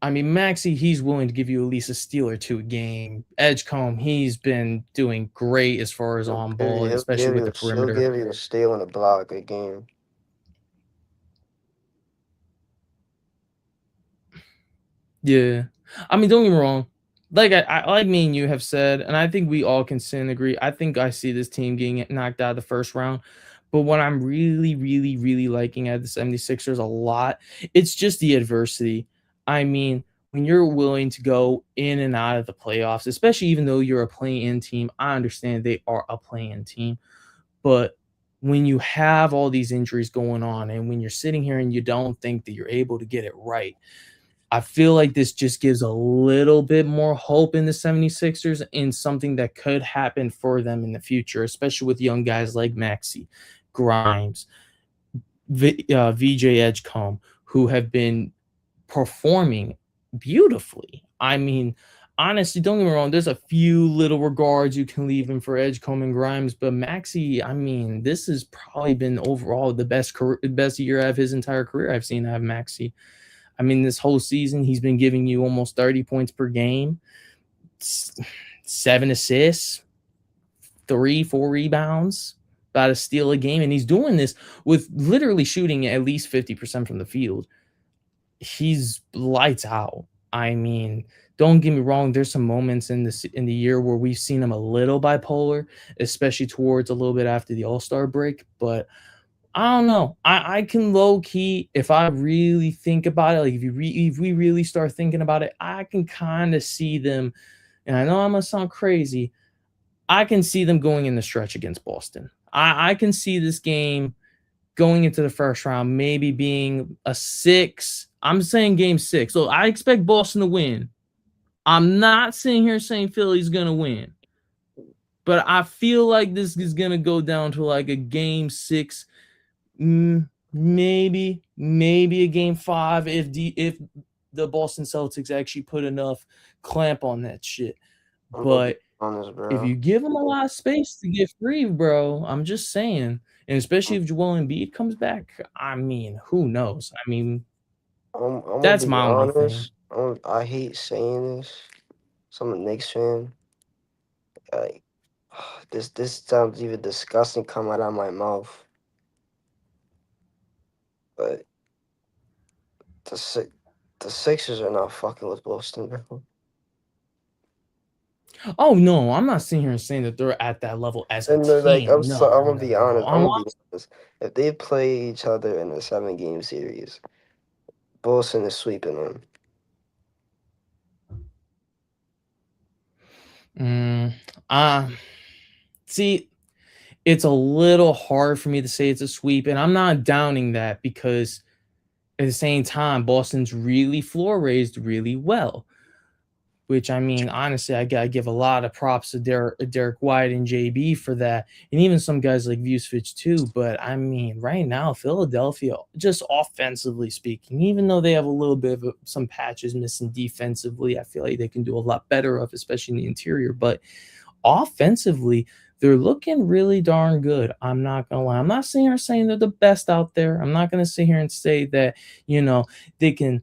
I mean, Maxey, he's willing to give you at least a steal or two a game. Edgecombe, he's been doing great as far as on ball, and especially with the perimeter. He'll give you a steal and a block a game. Yeah. I mean, don't get me wrong. Like I like me and you have said, and I think we all can sit and agree. I think I see this team getting knocked out of the first round. But what I'm really, really, really liking at the 76ers a lot, it's just the adversity. I mean, when you're willing to go in and out of the playoffs, especially even though you're a play-in team, I understand they are a play-in team. But when you have all these injuries going on and when you're sitting here and you don't think that you're able to get it right, I feel like this just gives a little bit more hope in the 76ers in something that could happen for them in the future, especially with young guys like Maxey, Grimes, VJ Edgecombe, who have been performing beautifully. I mean, honestly, don't get me wrong, there's a few little regards you can leave him for Edgecombe and Grimes, but Maxey, I mean, this has probably been overall the best year of his entire career I've seen out of Maxey. I mean, this whole season, he's been giving you almost 30 points per game, 7 assists, 3-4 rebounds, about a steal a game. And he's doing this with literally shooting at least 50% from the field. He's lights out. I mean, don't get me wrong. There's some moments in the year where we've seen him a little bipolar, especially towards a little bit after the All-Star break. But I don't know. I can low key, if I really think about it, like if we really start thinking about it, I can kind of see them. And I know I'm gonna sound crazy. I can see them going in the stretch against Boston. I can see this game going into the first round, maybe being a 6. I'm saying game 6. So I expect Boston to win. I'm not sitting here saying Philly's gonna win, but I feel like this is gonna go down to like a game 6. Maybe a game 5 if the Boston Celtics actually put enough clamp on that shit. But if you give them a lot of space to get free, bro, I'm just saying, and especially if Joel Embiid comes back, I mean, who knows? I mean, that's my only thing. I hate saying this. So I'm a Knicks fan. Like, this sounds even disgusting coming out of my mouth. But the Sixers are not fucking with Boston, bro. Oh no, I'm not sitting here and saying that they're at that level as a And they're like, team. I'm No, gonna be honest. I'm I'm gonna be honest. If they play each other in a 7-game series, Boston is sweeping them. See, it's a little hard for me to say it's a sweep, and I'm not downing that because at the same time, Boston's really floor raised really well. Which I mean, honestly, I gotta give a lot of props to Derek White and JB for that, and even some guys like Vucevic too. But I mean, right now, Philadelphia, just offensively speaking, even though they have a little bit of some patches missing defensively, I feel like they can do a lot better of, especially in the interior. But offensively, they're looking really darn good. I'm not gonna lie. I'm not sitting here saying they're the best out there. I'm not gonna sit here and say that they can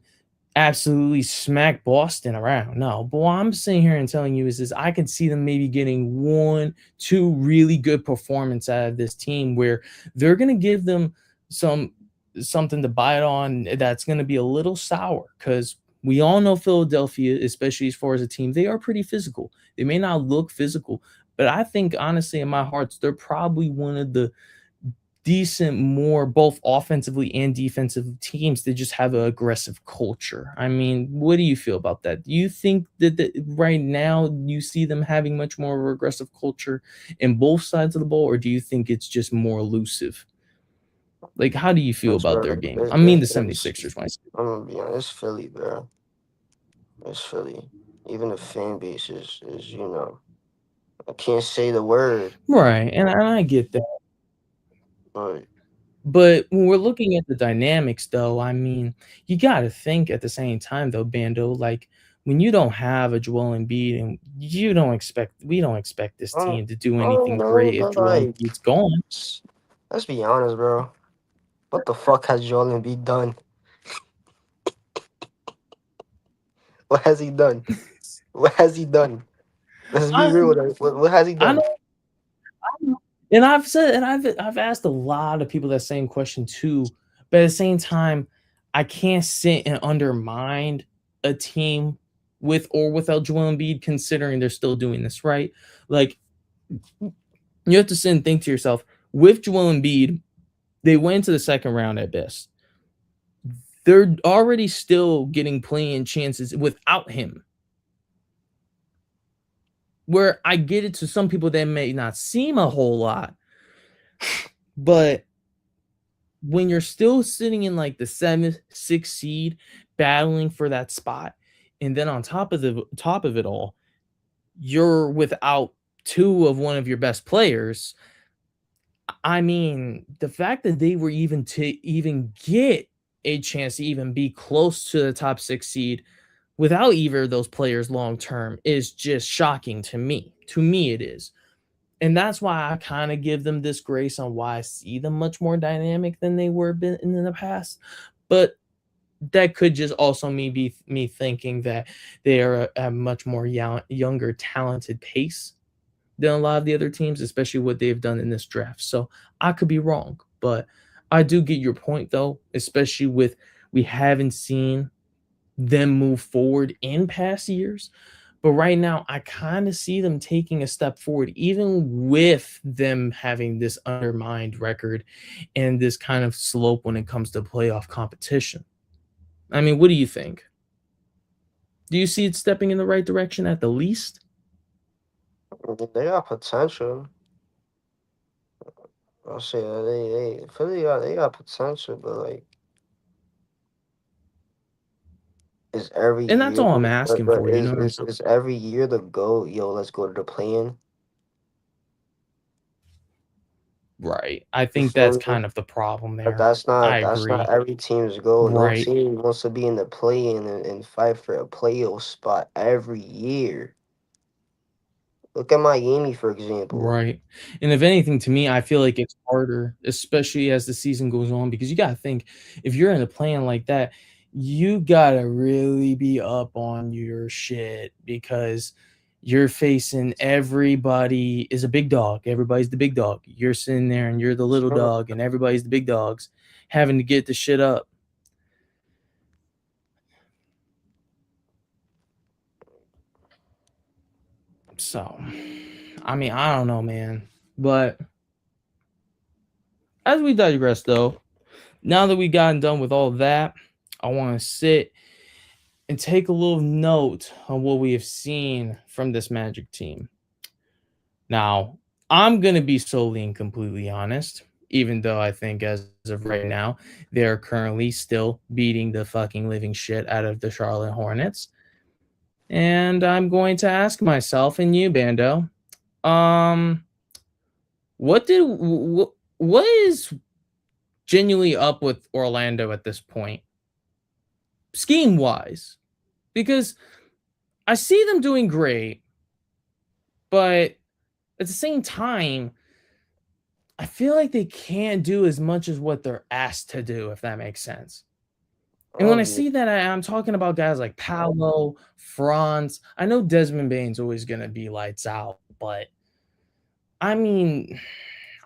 absolutely smack Boston around. No, but what I'm sitting here and telling you is I can see them maybe getting 1-2 really good performance out of this team where they're going to give them something to bite on that's going to be a little sour because we all know Philadelphia, especially as far as a team, they are pretty physical. They may not look physical, but I think honestly in my heart, they're probably one of the decent, more both offensively and defensive teams that just have an aggressive culture. I mean, what do you feel about that? Do you think that right now you see them having much more of an aggressive culture in both sides of the ball, or do you think it's just more elusive? Like, how do you feel about their game? I mean, the 76ers, I'm gonna be honest, it's Philly, bro. It's Philly. Even the fan base is I can't say the word. Right, and I get that. But when we're looking at the dynamics, though, I mean, you got to think at the same time, though, Bando, like when you don't have a Joel Embiid and we don't expect this team to do I don't anything know, great if but Joel like, Embiid's gone. let's be honest, bro. What the fuck has Joel Embiid done? What has he done? What has he done? Let's be real with it. What has he done? I know. And I've said, and I've asked a lot of people that same question too, but at the same time, I can't sit and undermine a team with or without Joel Embiid, considering they're still doing this, right? Like, you have to sit and think to yourself, with Joel Embiid, they went into the second round at best. They're already still getting playing chances without him. Where I get it to some people that may not seem a whole lot, but when you're still sitting in like the 7th, 6th seed, battling for that spot, and then on top of it all, you're without two of one of your best players. I mean, the fact that they were even to even get a chance to even be close to the top 6 seed without either of those players long term is just shocking to me. To me, it is. And that's why I kind of give them this grace on why I see them much more dynamic than they were been in the past. But that could just also be me thinking that they are a much more younger, talented pace than a lot of the other teams, especially what they've done in this draft. So I could be wrong, but I do get your point though, especially with we haven't seen them move forward in past years. But right now, I kind of see them taking a step forward, even with them having this undermined record and this kind of slope when it comes to playoff competition. I mean, what do you think? Do you see it stepping in the right direction at the least? They got potential. I'll say that they got potential, but like it's every And that's year. all I'm asking But for, you know what I'm saying? it's every year the go. Yo, let's go to the play-in. Right. I You think feel that's me? kind of the problem But there. that's I not agree. every team's goal. No Right. team wants to be in the play-in and fight for a playoff spot every year. Look at Miami, for example. Right. And if anything, to me, I feel like it's harder, especially as the season goes on, because you got to think if you're in a plan like that, you got to really be up on your shit because you're facing everybody is a big dog. Everybody's the big dog. You're sitting there and you're the little dog, and everybody's the big dogs having to get the shit up. So, I mean, I don't know, man. But as we digress, though, now that we've gotten done with all that, I want to sit and take a little note on what we have seen from this Magic team. Now, I'm going to be solely and completely honest, even though I think as of right now, they're currently still beating the fucking living shit out of the Charlotte Hornets. And I'm going to ask myself and you, Bando, um, what is genuinely up with Orlando at this point, scheme wise? Because I see them doing great, but at the same time, I feel like they can't do as much as what they're asked to do, if that makes sense. And when I see that, I'm talking about guys like Paolo, Franz. I know Desmond Bane's always going to be lights out, but I mean,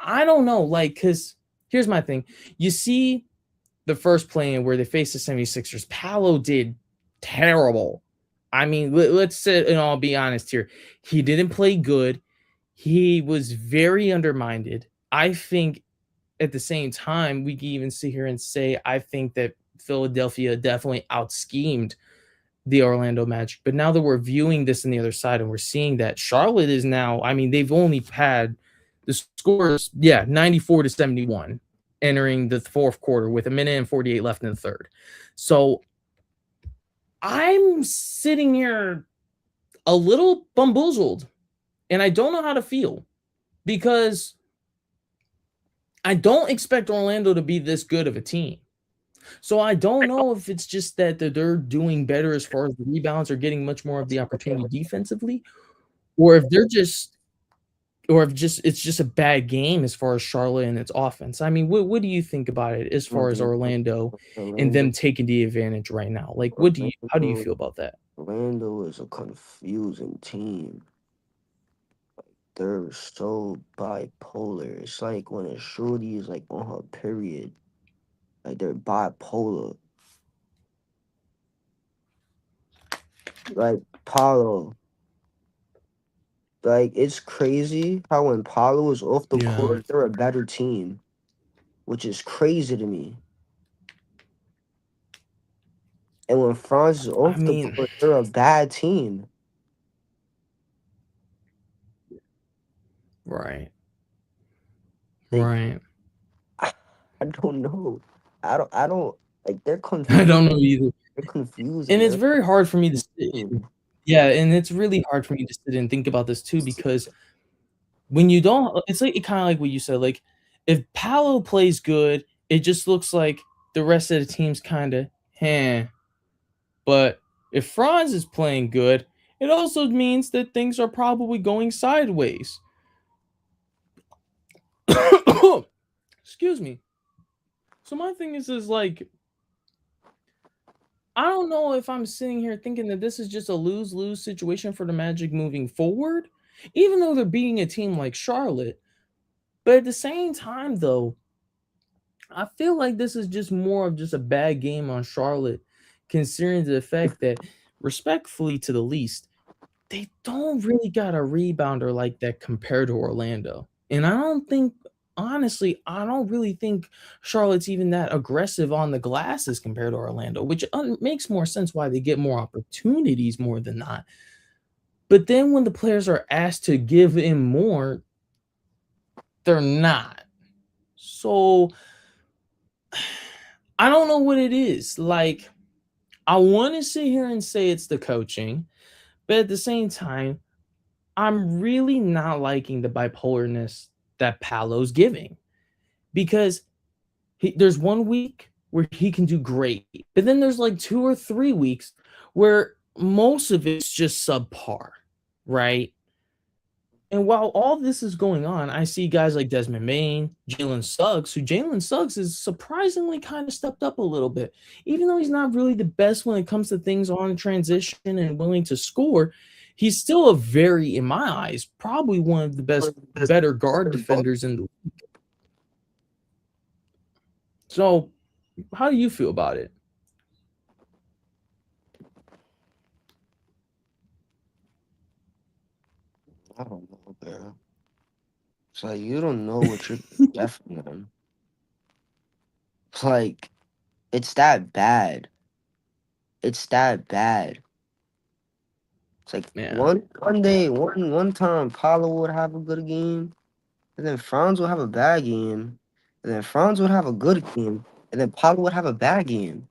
I don't know. Like, because here's my thing. You see the first play where they faced the 76ers, Paolo did terrible. I mean, let's sit and I'll be honest here. He didn't play good. He was very undermined. I think at the same time, we can even sit here and say, I think that Philadelphia definitely out-schemed the Orlando Magic. But now that we're viewing this on the other side and we're seeing that Charlotte is now, I mean, they've only had the scores, 94-71 entering the fourth quarter with 1:48 left in the third. So I'm sitting here a little bamboozled and I don't know how to feel because I don't expect Orlando to be this good of a team. So I don't know if it's just that they're doing better as far as the rebounds are getting much more of the opportunity defensively, or if it's just a bad game as far as Charlotte and its offense. I mean, what do you think about it as far as Orlando and them taking the advantage right now? Like, how do you feel about that? Orlando is a confusing team. They're so bipolar. It's like when a shorty is like on her period. Like they're bipolar. Like Paulo. Like it's crazy how when Paulo is off the court, they're a better team. Which is crazy to me. And when Franz is off the court, they're a bad team. Right. Like, right. I don't know. I don't like they're confused. I don't know either. They're confused. And it's very hard for me to sit. Yeah, and it's really hard for me to sit and think about this too because when you don't, it's like kind of like what you said. Like if Paolo plays good, it just looks like the rest of the team's kind of But if Franz is playing good, it also means that things are probably going sideways. Excuse me. So my thing is like, I don't know if I'm sitting here thinking that this is just a lose-lose situation for the Magic moving forward, even though they're beating a team like Charlotte. But at the same time, though, I feel like this is just more of just a bad game on Charlotte, considering the fact that, respectfully to the least, they don't really got a rebounder like that compared to Orlando. And I don't think, honestly, I don't really think Charlotte's even that aggressive on the glass as compared to Orlando, which makes more sense why they get more opportunities more than not. But then when the players are asked to give in more, they're not. So I don't know what it is. Like, I want to sit here and say it's the coaching, but at the same time, I'm really not liking the bipolarness that Paolo's giving because there's 1 week where he can do great, but then there's like 2 or 3 weeks where most of it's just subpar, right? And while all this is going on, I see guys like Desmond Bain, Jalen Suggs is surprisingly kind of stepped up a little bit. Even though he's not really the best when it comes to things on transition and willing to score, he's still a very, in my eyes, probably one of the better guard defenders in the league. So, how do you feel about it? I don't know, bro. It's like you don't know what you're definitely on. It's like it's that bad. it's that bad. It's like Yeah. one day, one time, Paulo would have a good game, and then Franz would have a bad game, and then Franz would have a good game, and then Paulo would have a bad game.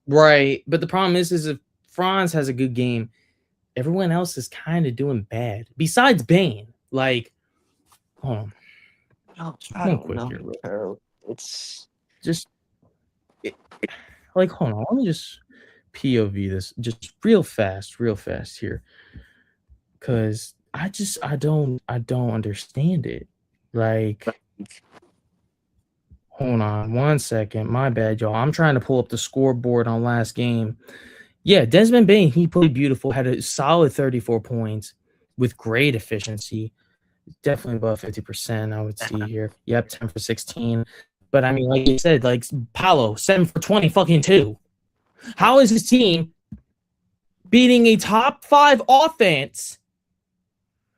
Right. But the problem is if Franz has a good game, everyone else is kind of doing bad. Besides Bane. Like, hold on. I don't know, bro. It's just like, hold on. Let me just POV this just real fast here. Cause I don't understand it. Like, hold on 1 second. My bad, y'all. I'm trying to pull up the scoreboard on last game. Yeah, Desmond Bane, he played beautiful, had a solid 34 points with great efficiency. Definitely above 50%, I would see here. Yep, 10 for 16. But I mean, like you said, like Paulo, 7 for 20 fucking 2. How is his team beating a top 5 offense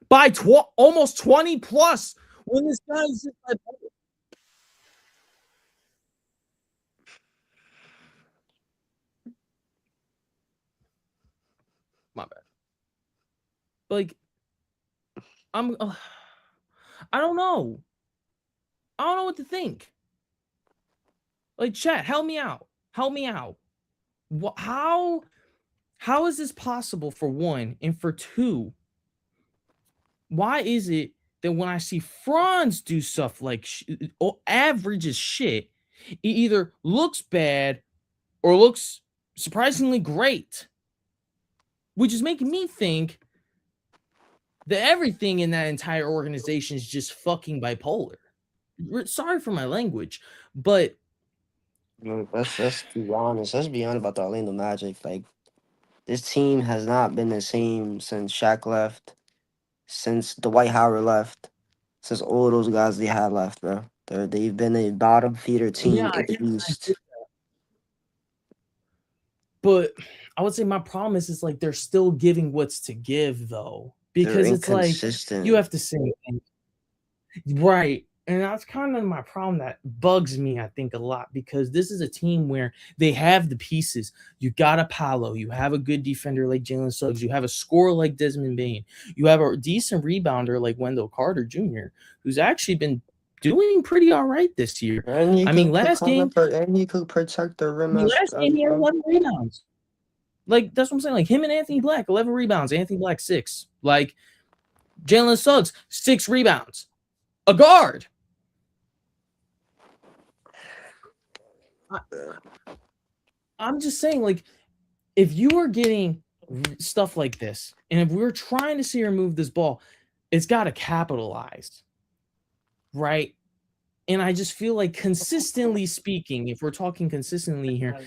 by almost 20 plus when this guy is just like, my bad. Like, I don't know. I don't know what to think. Like, chat, help me out. How is this possible, for one? And for two, why is it that when I see Franz do stuff like average as shit, it either looks bad or looks surprisingly great? Which is making me think that everything in that entire organization is just fucking bipolar. Sorry for my language, but let's be honest. Let's be honest about the Orlando Magic. Like, this team has not been the same since Shaq left, since Dwight Howard left, since all those guys they had left, bro. They've been a bottom feeder team at least. But I would say my problem is like they're still giving what's to give, though, because it's like you have to say right. And that's kind of my problem that bugs me, I think, a lot, because this is a team where they have the pieces. You got a Paulo, you have a good defender like Jalen Suggs, you have a scorer like Desmond Bane, you have a decent rebounder like Wendell Carter Jr., who's actually been doing pretty all right this year. I mean, last game, and he could protect the rim. Last game he had 11 rebounds. Like, that's what I'm saying. Like, him and Anthony Black, 11 rebounds. Anthony Black, 6. Like, Jalen Suggs, 6 rebounds. A guard. I'm just saying, like, if you are getting stuff like this, and if we're trying to see her move this ball, it's got to capitalize, right? And I just feel like, consistently speaking, if we're talking consistently here,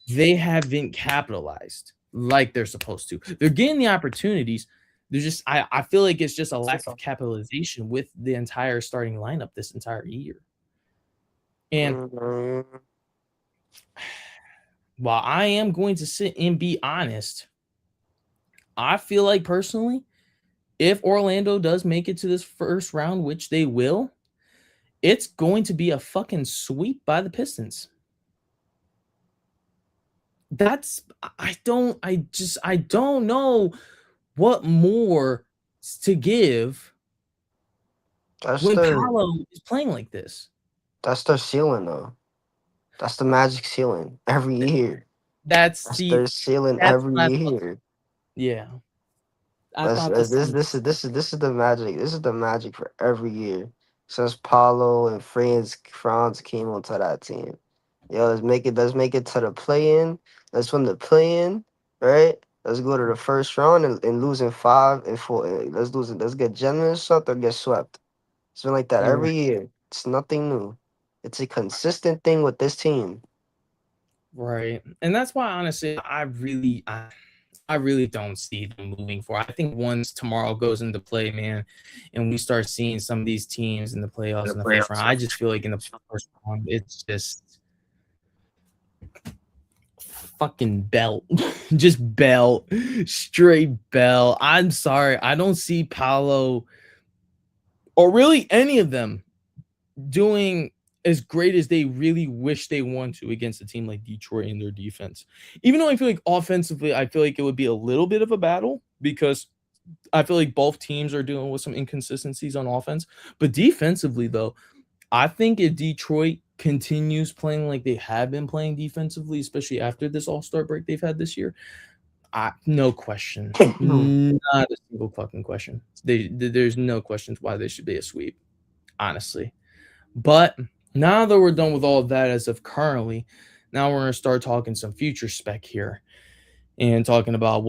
they haven't capitalized like they're supposed to. They're getting the opportunities. They're just, I feel like it's just a lack of capitalization with the entire starting lineup this entire year. And while I am going to sit and be honest, I feel like personally, if Orlando does make it to this first round, which they will, it's going to be a fucking sweep by the Pistons. I don't know what more to give when Paulo is playing like this. That's their ceiling, though. That's the Magic ceiling every year. That's their ceiling every year. Yeah. This is the Magic. This is the Magic for every year since Paulo and Franz came onto that team. Yo, let's make it to the play-in. Let's win the play-in, right? Let's go to the first round and lose in 5 and 4. Let's get generous swept or get swept. It's been like that every year. It's nothing new. It's a consistent thing with this team. Right. And that's why, honestly, I really don't see them moving forward. I think once tomorrow goes into play, man, and we start seeing some of these teams in the playoffs in the first round, I just feel like in the first round, it's just fucking belt. Just belt. Straight belt. I'm sorry. I don't see Paulo or really any of them doing as great as they really wish they won to against a team like Detroit in their defense. Even though I feel like offensively, I feel like it would be a little bit of a battle because I feel like both teams are dealing with some inconsistencies on offense. But defensively, though, I think if Detroit continues playing like they have been playing defensively, especially after this all-star break they've had this year, no question. Not a single fucking question. There's no questions why they should be a sweep, honestly. But now that we're done with all of that as of currently, now we're going to start talking some future spec here and talking about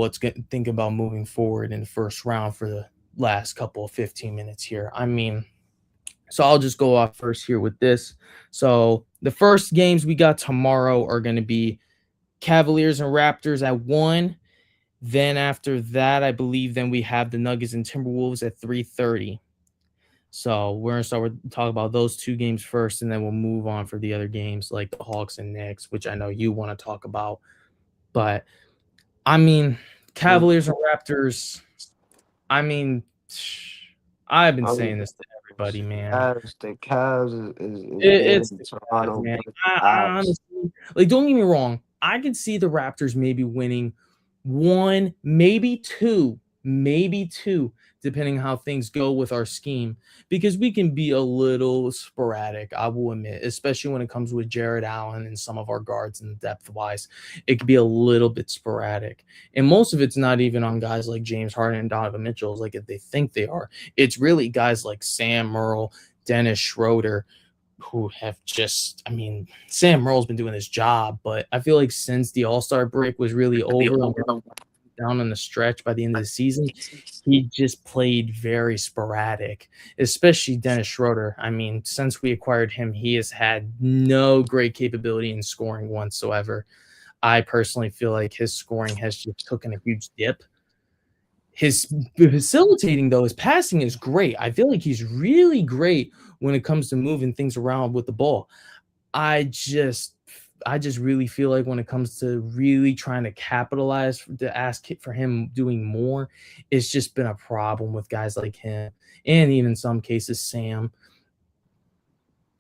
thinking about moving forward in the first round for the last couple of 15 minutes here. I mean, so I'll just go off first here with this. So the first games we got tomorrow are going to be Cavaliers and Raptors at 1. Then after that, I believe then we have the Nuggets and Timberwolves at 3:30. So we're going to start with talk about those two games first, and then we'll move on for the other games like the Hawks and Knicks, which I know you want to talk about. But, I mean, Cavaliers and Raptors, I mean, I've been saying this to everybody, man. The Cavs It's is the Cavs, man. I honestly, like, don't get me wrong. I could see the Raptors maybe winning 1, maybe 2, depending how things go with our scheme, because we can be a little sporadic, I will admit, especially when it comes with Jared Allen and some of our guards and depth-wise. It could be a little bit sporadic. And most of it's not even on guys like James Harden and Donovan Mitchell, like if they think they are. It's really guys like Sam Merle, Dennis Schroeder, who have just, I mean, Sam Merle's been doing his job, but I feel like since the All-Star break was really over, down on the stretch by the end of the season, he just played very sporadic, especially Dennis Schroeder. I mean, since we acquired him, he has had no great capability in scoring whatsoever. I personally feel like his scoring has just taken a huge dip. His facilitating, though, his passing is great. I feel like he's really great when it comes to moving things around with the ball. I just really feel like when it comes to really trying to capitalize to ask for him doing more, it's just been a problem with guys like him and even in some cases Sam.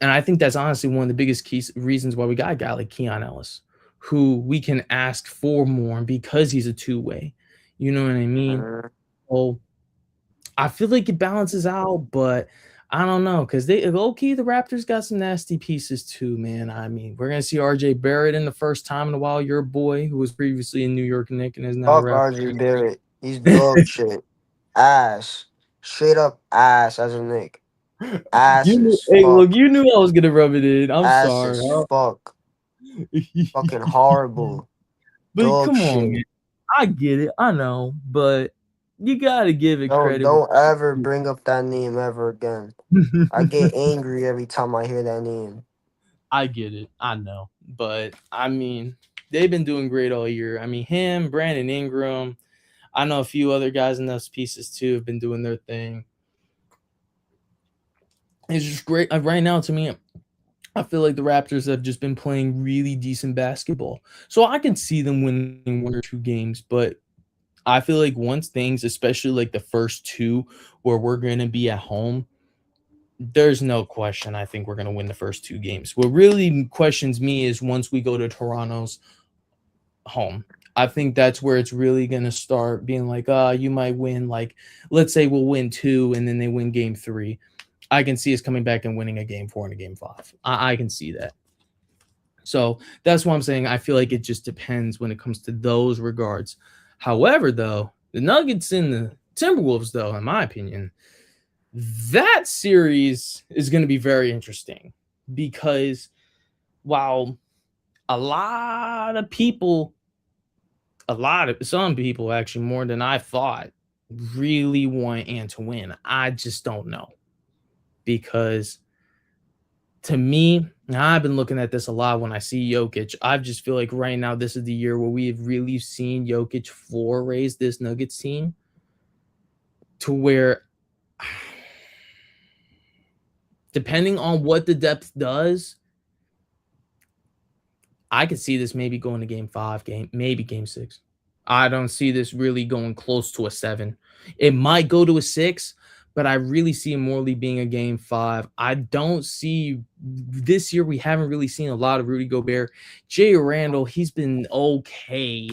And I think that's honestly one of the biggest reasons why we got a guy like Keon Ellis, who we can ask for more because he's a two-way. You know what I mean? Well, I feel like it balances out, but I don't know, because the Raptors got some nasty pieces too, man. I mean, we're gonna see RJ Barrett in the first time in a while. Your boy, who was previously in New York Knicks and is now Fuck RJ Barrett. He's dog shit. Ass. Straight up ass as a Knick. Ass as fuck. Hey, look, you knew I was gonna rub it in. I'm ass sorry. As fuck. Fucking horrible. But dog come shit. on, man. I get it. I know, but you gotta give it credit. Don't ever bring up that name ever again. I get angry every time I hear that name. I get it. I know. But, I mean, they've been doing great all year. I mean, him, Brandon Ingram, I know a few other guys in those pieces too have been doing their thing. It's just great. Right now, to me, I feel like the Raptors have just been playing really decent basketball. So I can see them winning 1 or 2 games, but I feel like once things, especially like the first 2 where we're going to be at home, there's no question I think we're going to win the first 2 games. What really questions me is once we go to Toronto's home. I think that's where it's really going to start being like, you might win, like, let's say we'll win 2 and then they win game 3. I can see us coming back and winning a game 4 and a game 5. I can see that. So that's why I'm saying I feel like it just depends when it comes to those regards. However, though, the Nuggets and the Timberwolves, though, in my opinion, that series is going to be very interesting because while some people actually more than I thought really want Ant to win, I just don't know. Because to me, I've been looking at this a lot when I see Jokic. I just feel like right now this is the year where we have really seen Jokic floor raise this Nuggets team to where, depending on what the depth does, I could see this maybe going to game 5, maybe game 6. I don't see this really going close to a 7. It might go to a 6, but I really see him morely being a game 5. I don't see this year. We haven't really seen a lot of Rudy Gobert. Jay Randall, he's been okay.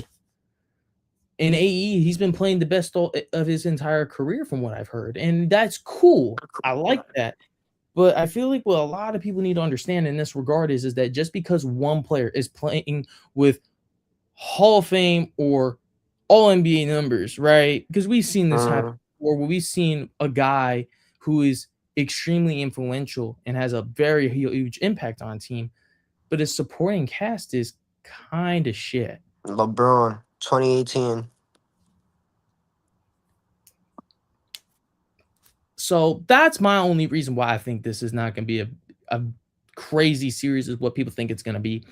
In AE, he's been playing the best of his entire career from what I've heard, and that's cool. I like that. But I feel like what a lot of people need to understand in this regard is that just because one player is playing with Hall of Fame or all NBA numbers, right? Because we've seen this happen before, where we've seen a guy who is extremely influential and has a very huge impact on a team, but his supporting cast is kind of shit. LeBron, 2018. So that's my only reason why I think this is not going to be a crazy series is what people think it's going to be.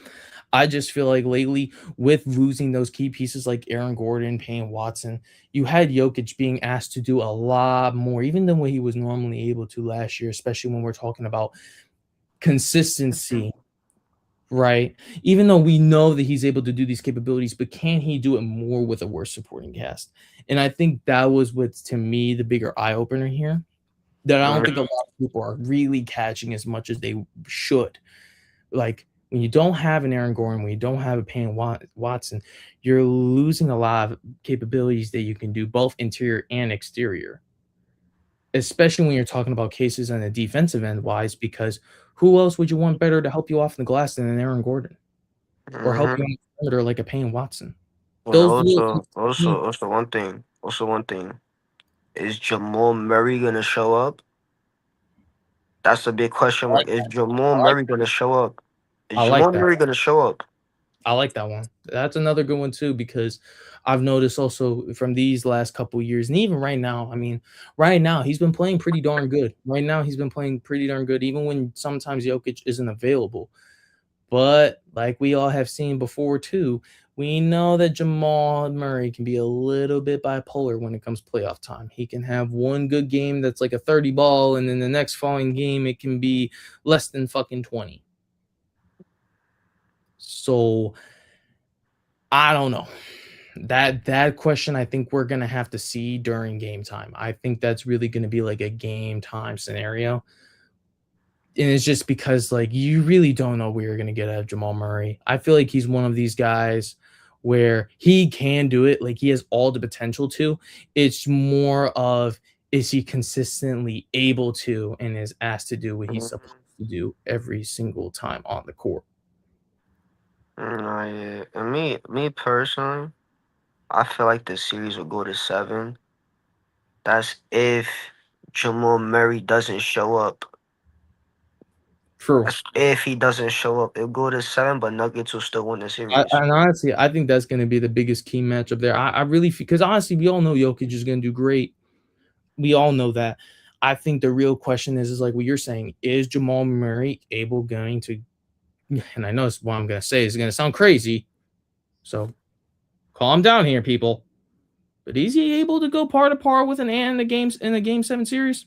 I just feel like lately, with losing those key pieces like Aaron Gordon, Payne Watson, you had Jokic being asked to do a lot more, even than what he was normally able to last year, especially when we're talking about consistency, right? Even though we know that he's able to do these capabilities, but can he do it more with a worse supporting cast? And I think that was what's, to me, the bigger eye-opener here, that I don't think a lot of people are really catching as much as they should. Like, when you don't have an Aaron Gordon, when you don't have a Payne Watson, you're losing a lot of capabilities that you can do both interior and exterior, especially when you're talking about cases on the defensive end wise, because who else would you want better to help you off the glass than an Aaron Gordon or help you on the perimeter like a Payne Watson? And also one thing. Is Jamal Murray going to show up? That's a big question mark. Is Jamal Murray going to show up? Is Jamal Murray going to show up? I like that one. That's another good one too, because I've noticed also from these last couple of years, and even right now, I mean, right now he's been playing pretty darn good. Even when sometimes Jokic isn't available. But like we all have seen before too, we know that Jamal Murray can be a little bit bipolar when it comes to playoff time. He can have one good game that's like a 30 ball, and then the next following game it can be less than fucking 20. So I don't know. That question I think we're going to have to see during game time. I think that's really going to be like a game time scenario. And it's just because like you really don't know where you're going to get out of Jamal Murray. I feel like he's one of these guys where he can do it. Like he has all the potential to. It's more of, is he consistently able to and is asked to do what he's supposed to do every single time on the court? Yeah. And me personally, I feel like the series will go to 7. That's if Jamal Murray doesn't show up. True. That's if he doesn't show up, it'll go to 7, but Nuggets will still win the series. And honestly, I think that's going to be the biggest key matchup there. I really, because honestly, we all know Jokic is going to do great. We all know that. I think the real question is like what you're saying, is Jamal Murray going to, and I know what I'm going to say is going to sound crazy, so calm down here, people. But is he able to go par to par with an Ant in a game 7 series?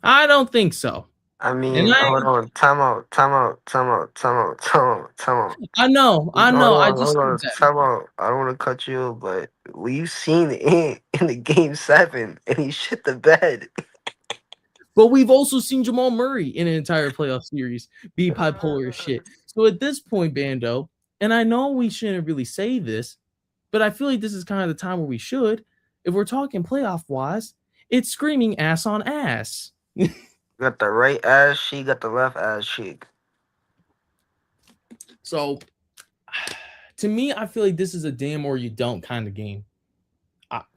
I don't think so. I mean, hold on. Time out. I know. Hold on. Time out. I don't want to cut you, but we've seen Ant in the game 7, and he shit the bed. But we've also seen Jamal Murray in an entire playoff series be bipolar as shit. So at this point, Bando, and I know we shouldn't really say this, but I feel like this is kind of the time where we should. If we're talking playoff-wise, it's screaming ass on ass. Got the right ass cheek, got the left ass cheek. So, to me, I feel like this is a damn or you don't kind of game.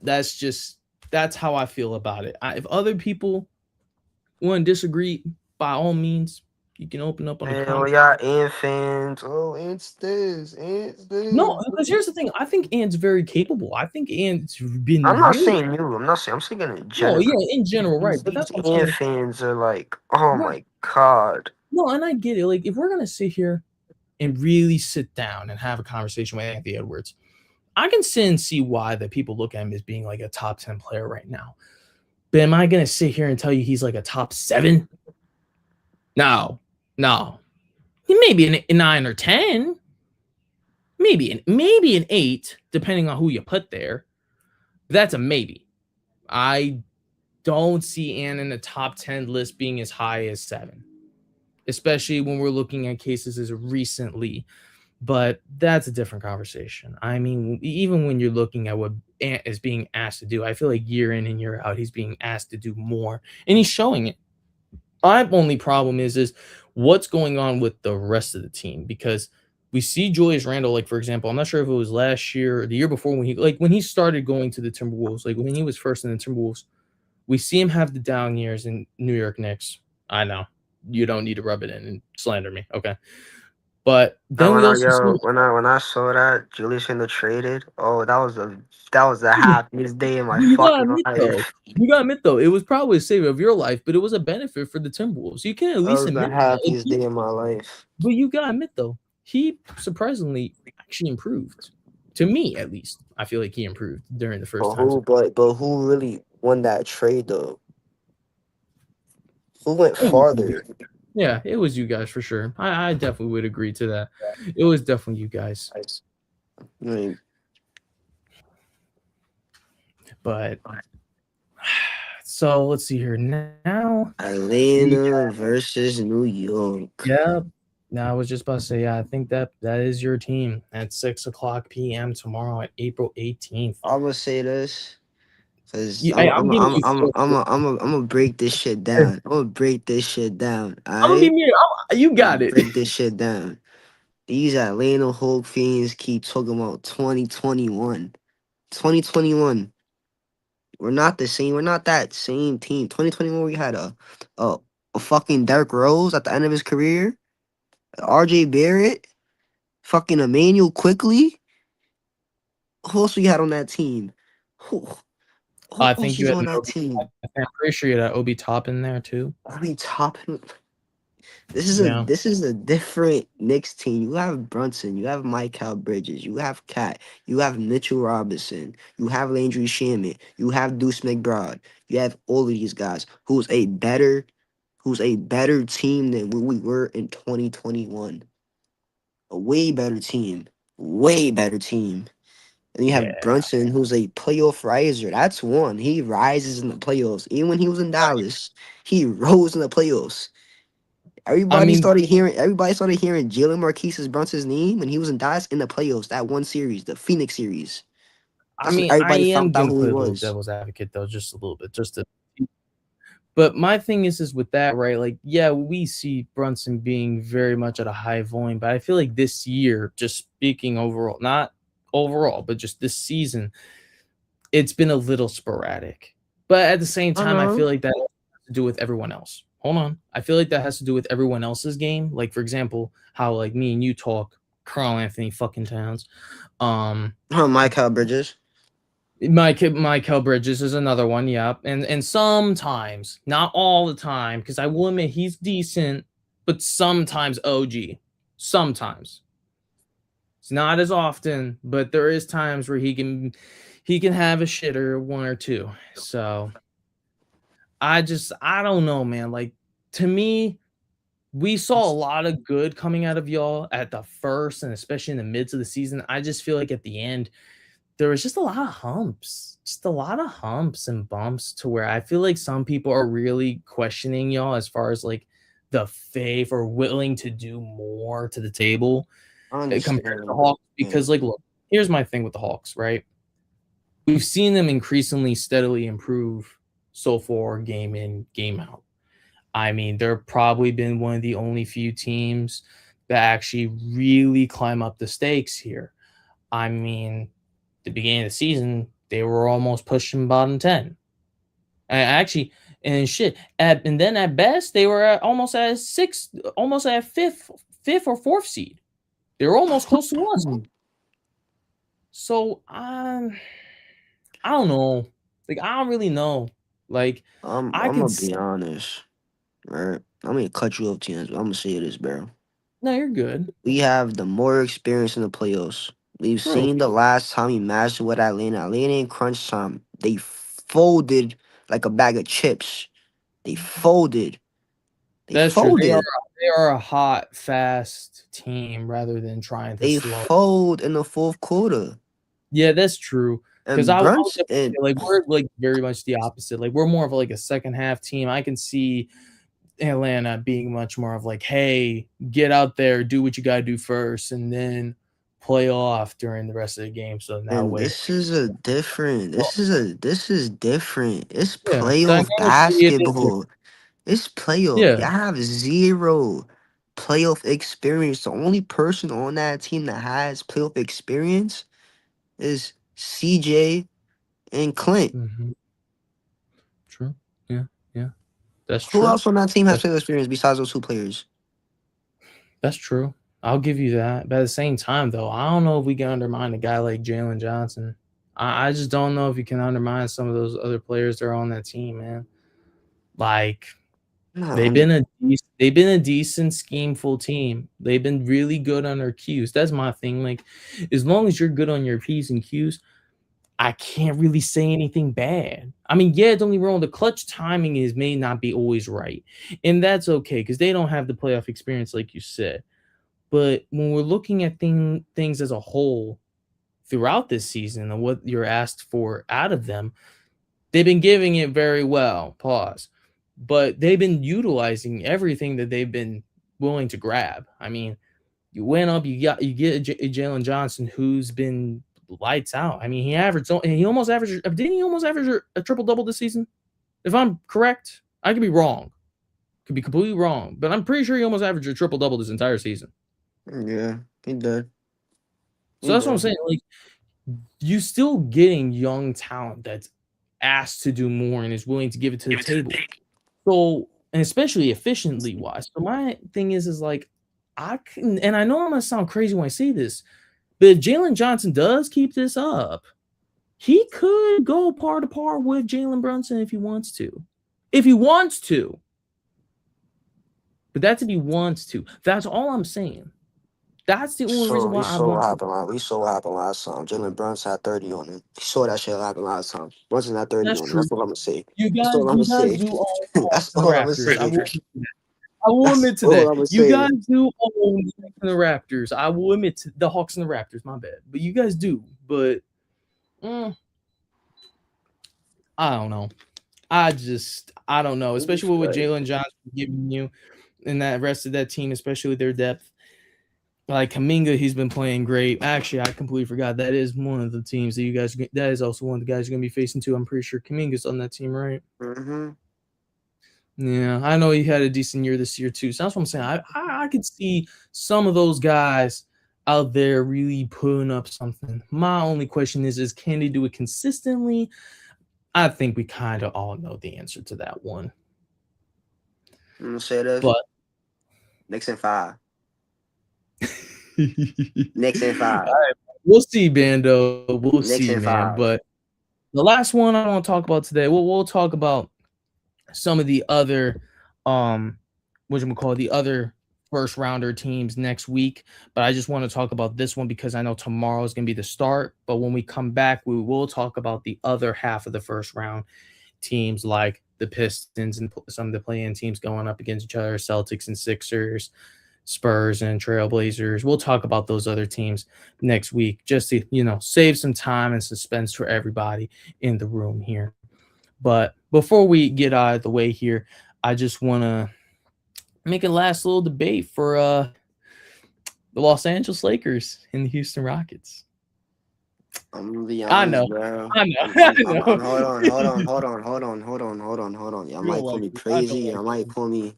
That's how I feel about it. If other people want to disagree, by all means, you can open up on the comments. Y'all Ant fans. Oh, Ant's this. No, because here's the thing. I think Ant's very capable. I think Ant's been. I'm not saying you. I'm saying in general. Oh, yeah, in general, right. But that's what I'm Ant fans are like, oh my God. No, and I get it. Like, if we're going to sit here and really sit down and have a conversation with Anthony Edwards, I can sit and see why that people look at him as being like a top 10 player right now. But am I going to sit here and tell you he's like a top 7? No. Maybe a 9 or 10. Maybe an 8, depending on who you put there. That's a maybe. I don't see Ant in the top 10 list being as high as 7, especially when we're looking at cases as recently. But that's a different conversation. I mean, even when you're looking at what Ant is being asked to do, I feel like year in and year out, he's being asked to do more, and he's showing it. My only problem is what's going on with the rest of the team, because we see Julius Randle, like, for example, I'm not sure if it was last year or the year before when he started going to the Timberwolves, like when he was first in the Timberwolves, we see him have the down years in New York Knicks. I know you don't need to rub it in and slander me, okay? But then we also see When I saw that Julius Randle traded, oh, that was the happiest day in my you gotta fucking admit though, life. it was probably a savior of your life, but it was a benefit for the Timberwolves. You can at That least was the admit that. Like, happiest day in my life. but you gotta admit though, he surprisingly actually improved. To me, at least, I feel like he improved during the first times. But who really won that trade though? Who went farther? Yeah, it was you guys for sure. I definitely would agree to that. It was definitely you guys. But so let's see here now. Atlanta versus New York. Yeah. Now I was just about to say, yeah, I think that is your team at 6:00 p.m. tomorrow at April 18th. I'm gonna say this because I'm giving you. I'm gonna break this shit down. I'm gonna break this shit down. I'm gonna be me. You got it. Break this shit down. These Atlanta Hulk fiends keep talking about 2021. 2021. We're not the same. We're not that same team. 2021, we had a fucking Derrick Rose at the end of his career. RJ Barrett. Fucking Emmanuel Quickly. Who else we had on that team? Who I else think was you had on that team? I'm pretty sure you had Obi Toppin there too. Obi Toppin. This Yeah. is a different Knicks team. You have Brunson, you have Michael Bridges, you have Cat, you have Mitchell Robinson, you have Landry Shamet, you have Deuce McBride, you have all of these guys who's a better team than what we were in 2021. A way better team. Way better team. And you have Brunson, who's a playoff riser. That's one. He rises in the playoffs. Even when he was in Dallas, he rose in the playoffs. Everybody started hearing Jalen Marquise's Brunson's name when he was in Dallas in the playoffs. That one series, the Phoenix series. That's when I everybody am found out going to who play he a little was. devil's advocate though, just a little bit, But my thing is with that, right? Like, yeah, we see Brunson being very much at a high volume, but I feel like this year, just speaking overall, not overall, but just this season, it's been a little sporadic. But at the same time, I feel like that has to do with everyone else. Hold on. I feel like that has to do with everyone else's game. Like, for example, how like me and you talk, Carl Anthony fucking Towns. Michael Bridges. Michael Bridges is another one, yeah. And sometimes, not all the time, because I will admit he's decent, but sometimes OG. Sometimes. It's not as often, but there is times where he can have a shitter, one or two. So I don't know, man. Like, to me, we saw a lot of good coming out of y'all at the first and especially in the midst of the season. I just feel like at the end, there was just a lot of humps and bumps to where I feel like some people are really questioning y'all as far as like the faith or willing to do more to the table compared to the Hawks. Because like, look, here's my thing with the Hawks, right? We've seen them increasingly steadily improve so far, game in, game out. I mean, they're probably been one of the only few teams that actually really climb up the stakes here. I mean, the beginning of the season, they were almost pushing bottom 10. And then at best, they were almost at fifth or fourth seed. They were almost close to us. So I don't know. Like, I don't really know. Like, I'm gonna be honest, right? I'm gonna cut you off, Tians, but I'm gonna say this, bro. No, you're good. We have the more experience in the playoffs. We've seen the last time we matched with Atlanta. Atlanta in crunch time, they folded like a bag of chips. They folded. That's true. They are a hot, fast team rather than trying to They slow. fold in the fourth quarter. Yeah, that's true. Because And I would Brunch definitely and say, like, we're, like, very much the opposite. Like, we're more of, like, a second half team. I can see Atlanta being much more of, like, "Hey, get out there, do what you gotta do first, and then play off during the rest of the game, so that and way." this is a different. This is different. It's Yeah, playoff dynamically, it is different. basketball. It's playoff. Yeah. Y'all have zero playoff experience. The only person on that team that has playoff experience is CJ and Clint. Mhm. True. Yeah, yeah. That's Who true. else on that team has That's playoff experience besides those two players? That's true. I'll give you that. But at the same time, though, I don't know if we can undermine a guy like Jalen Johnson. I just don't know if you can undermine some of those other players that are on that team, man. Like, Not they've under. been they've been a decent schemeful team. They've been really good on their cues. That's my thing. Like, as long as you're good on your P's and Q's, I can't really say anything bad. I mean, yeah, don't get me wrong, the clutch timing may not be always right. And that's okay because they don't have the playoff experience, like you said. But when we're looking at things as a whole throughout this season and what you're asked for out of them, they've been giving it very well. Pause. But they've been utilizing everything that they've been willing to grab. I mean, you went up, you get a Jalen Johnson who's been lights out. I mean, he almost averaged. Didn't he almost average a triple double this season? If I'm correct, I could be wrong. Could be completely wrong, but I'm pretty sure he almost averaged a triple double this entire season. Yeah, he did. So He that's what I'm did. saying. Like, you still getting young talent that's asked to do more and is willing to give it to the table. So, and especially efficiently wise. So my thing is like, I can, and I know I'm gonna sound crazy when I say this, but if Jalen Johnson does keep this up, he could go par to par with Jalen Brunson if he wants to. If he wants to. But that's if he wants to. That's all I'm saying. That's the only So reason we why I saw what want. happened. We saw what happened last time. Jalen Brunson had 30 on him. We saw that shit happen last time. Brunson had 30 That's on him. true. That's all I'm gonna say. You That's all guys, I'm gonna you guys say. do own the That's Hawks and the all I'm gonna Raptors. say. I will That's admit to all that. I'm gonna You say. guys do own the Raptors. I will admit to the Hawks and the Raptors. My bad, but you guys do. But I don't know. I don't know. Especially with Jalen Johnson giving you and that rest of that team, especially with their depth. Like Kuminga, he's been playing great. Actually, I completely forgot that is one of the teams that you guys. That is also one of the guys you're gonna be facing too. I'm pretty sure Kuminga's on that team, right? Mm-hmm. Yeah, I know he had a decent year this year too. So that's what I'm saying. I could see some of those guys out there really putting up something. My only question is can they do it consistently? I think we kind of all know the answer to that one. I'm gonna say this. But Knicks in 5. Knicks in 5. All right, we'll see, Bando. We'll Knicks see, in man. 5. But the last one I want to talk about today, we'll talk about some of the other the other first rounder teams next week. But I just want to talk about this one because I know tomorrow is going to be the start. But when we come back, we will talk about the other half of the first round teams like the Pistons and some of the play-in teams going up against each other, Celtics and Sixers, Spurs and Trailblazers. We'll talk about those other teams next week just to, save some time and suspense for everybody in the room here. But before we get out of the way here, I just want to make a last little debate for the Los Angeles Lakers and the Houston Rockets. I'm gonna be honest, bro. I know. Hold on. Y'all might call me crazy. Y'all might call me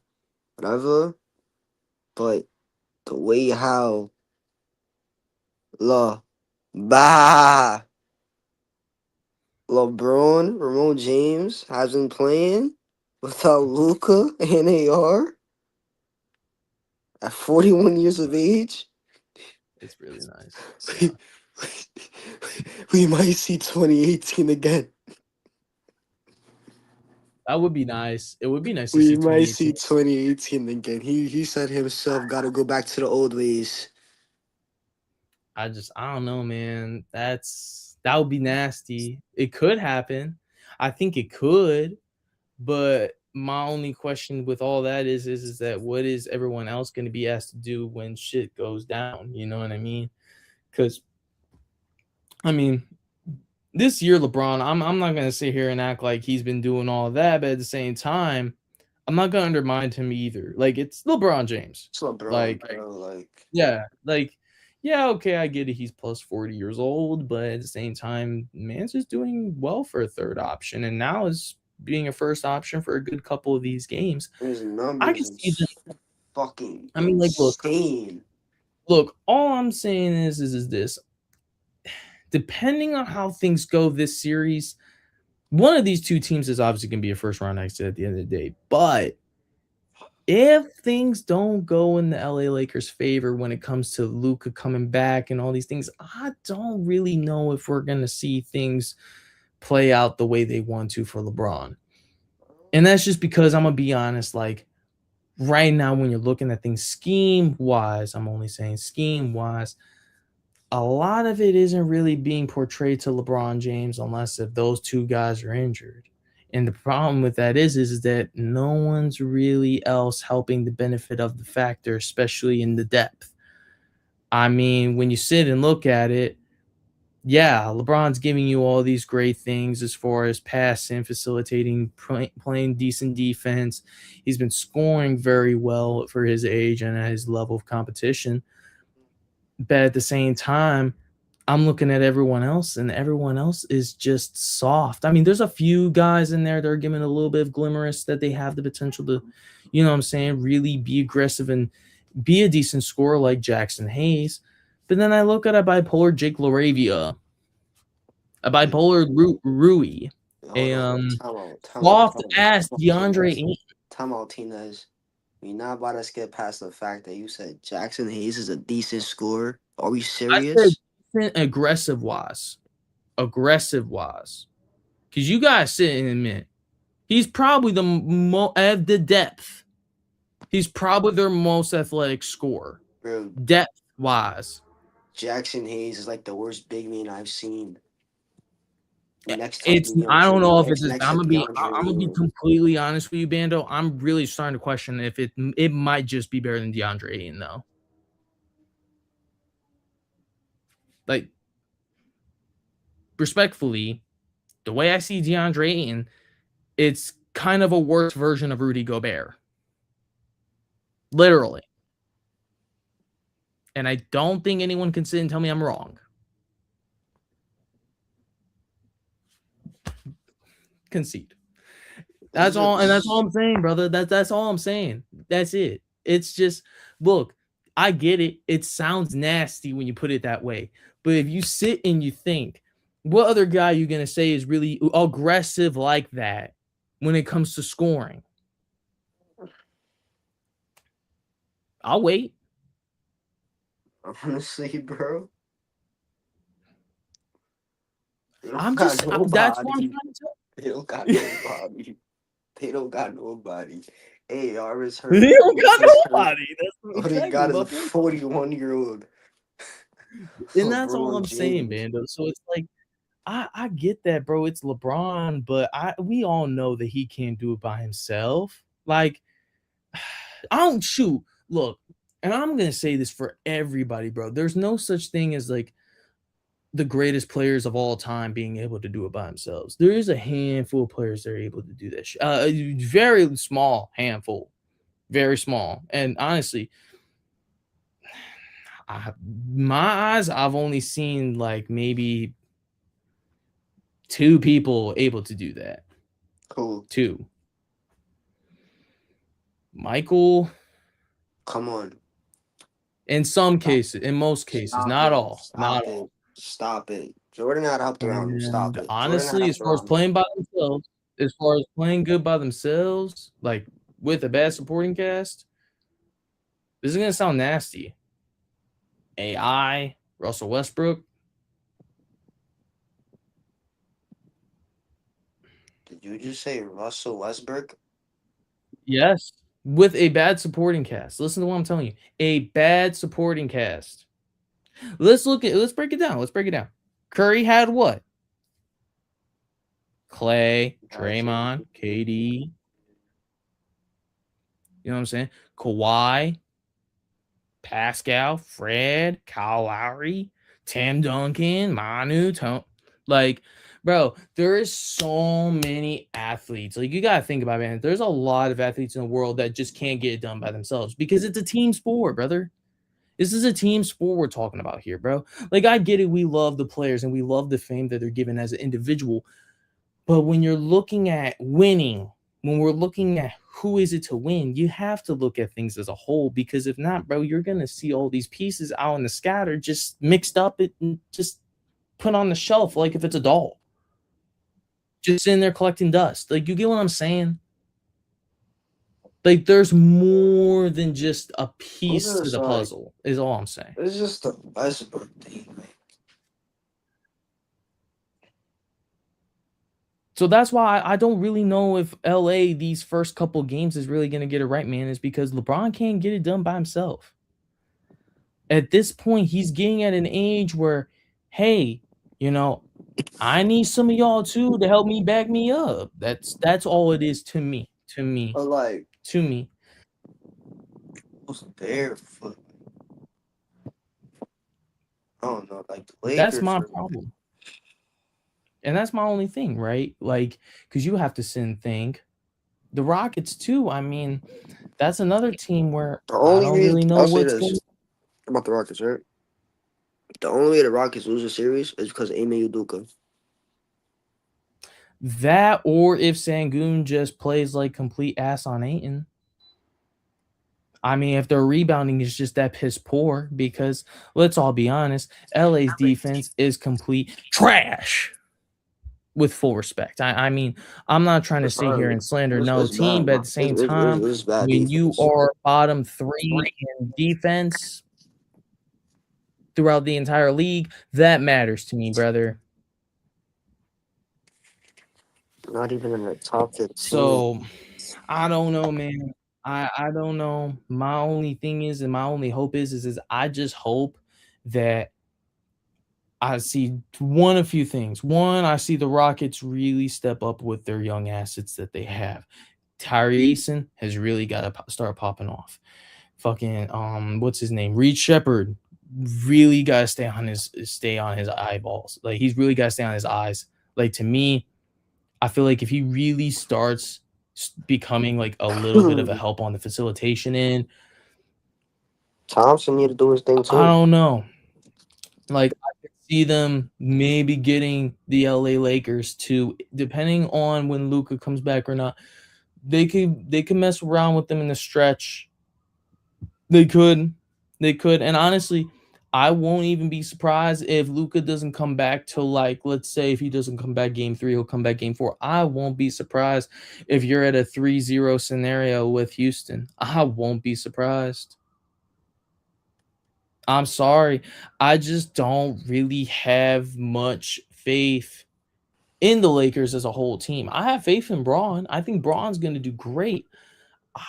whatever. But the way how LeBron, Ramon James has been playing without Luka and AR at 41 years of age, it's really nice. Yeah. We might see 2018 again. That would be nice. It would be nice to We see might 2018. see 2018 again. He said himself, got to go back to the old ways. I don't know, man. That would be nasty. It could happen. I think it could, but my only question with all that is that what is everyone else going to be asked to do when shit goes down? You know what I mean? Because I mean, this year, LeBron, I'm not gonna sit here and act like he's been doing all of that, but at the same time, I'm not gonna undermine him either. Like, it's LeBron James. It's LeBron, Like, bro. Like, yeah, like, yeah, okay, I get it. He's plus 40 years old, but at the same time, man's just doing well for a third option, and now is being a first option for a good couple of these games. his I can numbers see is them. fucking I mean, like, insane. look, all I'm saying is this. Depending on how things go this series, one of these two teams is obviously going to be a first round exit at the end of the day. But if things don't go in the LA Lakers' favor when it comes to Luka coming back and all these things, I don't really know if we're going to see things play out the way they want to for LeBron. And that's just because I'm going to be honest, like right now, when you're looking at things scheme wise, I'm only saying scheme wise, a lot of it isn't really being portrayed to LeBron James unless if those two guys are injured. And the problem with that is that no one's really else helping the benefit of the factor, especially in the depth. I mean, when you sit and look at it, yeah, LeBron's giving you all these great things as far as passing, facilitating, playing decent defense. He's been scoring very well for his age and at his level of competition. But at the same time, I'm looking at everyone else, and everyone else is just soft. I mean, there's a few guys in there that are giving a little bit of glimmerous that they have the potential to, you know what I'm saying, really be aggressive and be a decent scorer like Jackson Hayes. But then I look at a bipolar Jake LaRavia, a bipolar Rui, a soft-ass DeAndre Ayton. Time out, Tinez. We're not about to skip past the fact that you said Jackson Hayes is a decent scorer. Are we serious? I said aggressive wise. Because you guys sit and admit, he's probably the depth. He's probably their most athletic scorer. Bro, depth wise. Jackson Hayes is like the worst big man I've seen. Next I don't know if it's. I'm gonna be completely honest with you, Bando. I'm really starting to question if it might just be better than DeAndre Ayton, though. Like, respectfully, the way I see DeAndre Ayton, it's kind of a worse version of Rudy Gobert. Literally. And I don't think anyone can sit and tell me I'm wrong. Concede. That's all, and that's all I'm saying, brother. That's all I'm saying. That's it. It's just, look, I get it. It sounds nasty when you put it that way. But if you sit and you think, what other guy are you gonna say is really aggressive like that when it comes to scoring? I'll wait. Honestly, bro. I'm just that's what I'm trying to tell. They don't got nobody. They don't got nobody. Hey, Arvis hurt. They don't got nobody. All they got is a 41-year-old. And that's all I'm saying, Bando. So it's like, I get that, bro. It's LeBron, but we all know that he can't do it by himself. Like, I don't shoot. Look, and I'm gonna say this for everybody, bro. There's no such thing as like the greatest players of all time being able to do it by themselves. There is a handful of players that are able to do that shit. A very small handful. Very small. And honestly, my eyes, I've only seen like maybe 2 people able to do that. Cool. 2. Michael. Come on. In some cases, in most cases, not all. Not all. Stop it. Jordan had helped around him. Stop it. Honestly, as far as playing by themselves, as far as playing good by themselves, like with a bad supporting cast, this is gonna sound nasty. AI, Russell Westbrook. Did you just say Russell Westbrook? Yes. With a bad supporting cast. Listen to what I'm telling you. A bad supporting cast. Let's break it down. Curry had what? Clay, Draymond, KD. You know what I'm saying? Kawhi, Pascal, Fred, Kyle Lowry, Tim Duncan, Manu, like, bro, there is so many athletes. Like, you gotta think about it, man. There's a lot of athletes in the world that just can't get it done by themselves because it's a team sport, brother. This is a team sport we're talking about here, bro. Like, I get it. We love the players and we love the fame that they're given as an individual. But when you're looking at winning, when we're looking at who is it to win, you have to look at things as a whole, because if not, bro, you're going to see all these pieces out in the scatter just mixed up and just put on the shelf like if it's a doll. Just sitting there collecting dust. Like, you get what I'm saying? Like, there's more than just a piece to the puzzle, is all I'm saying. It's just the iceberg thing. So that's why I don't really know if LA, these first couple games, is really going to get it right, man, is because LeBron can't get it done by himself. At this point, he's getting at an age where, hey, you know, I need some of y'all too to help me back me up. That's all it is to me. But like, to me. Who's there for? I don't know, like the Lakers. That's my problem. And that's my only thing, right? Like, because you have to sit and think. The Rockets, too. I mean, that's another team where I don't really know what's going on. About the Rockets, right? The only way the Rockets lose a series is because of Ime Udoka. That, or if Sengun just plays like complete ass on Ayton. I mean, if their rebounding is just that piss poor, because let's all be honest, LA's defense is complete trash. With full respect. I mean, I'm not trying to sit here and slander no team, but at the same time, when you are bottom 3 in defense throughout the entire league, that matters to me, brother. Not even in the top 15. So, I don't know, man. I don't know. My only thing is, and my only hope is I just hope that I see a few things. One, I see the Rockets really step up with their young assets that they have. Tyree Eason has really got to start popping off. Fucking what's his name? Reed Shepherd really got to stay on his eyeballs. Like, he's really got to stay on his eyes. Like, to me, I feel like if he really starts becoming like a little bit of a help on the facilitation end, Thompson need to do his thing too. I don't know. Like, I could see them maybe getting the LA Lakers to, depending on when Luka comes back or not, they could mess around with them in the stretch. They could. And honestly, I won't even be surprised if Luka doesn't come back till, like, let's say if he doesn't come back game 3, he'll come back game 4. I won't be surprised if you're at a 3-0 scenario with Houston. I won't be surprised. I'm sorry. I just don't really have much faith in the Lakers as a whole team. I have faith in Braun. I think Braun's going to do great.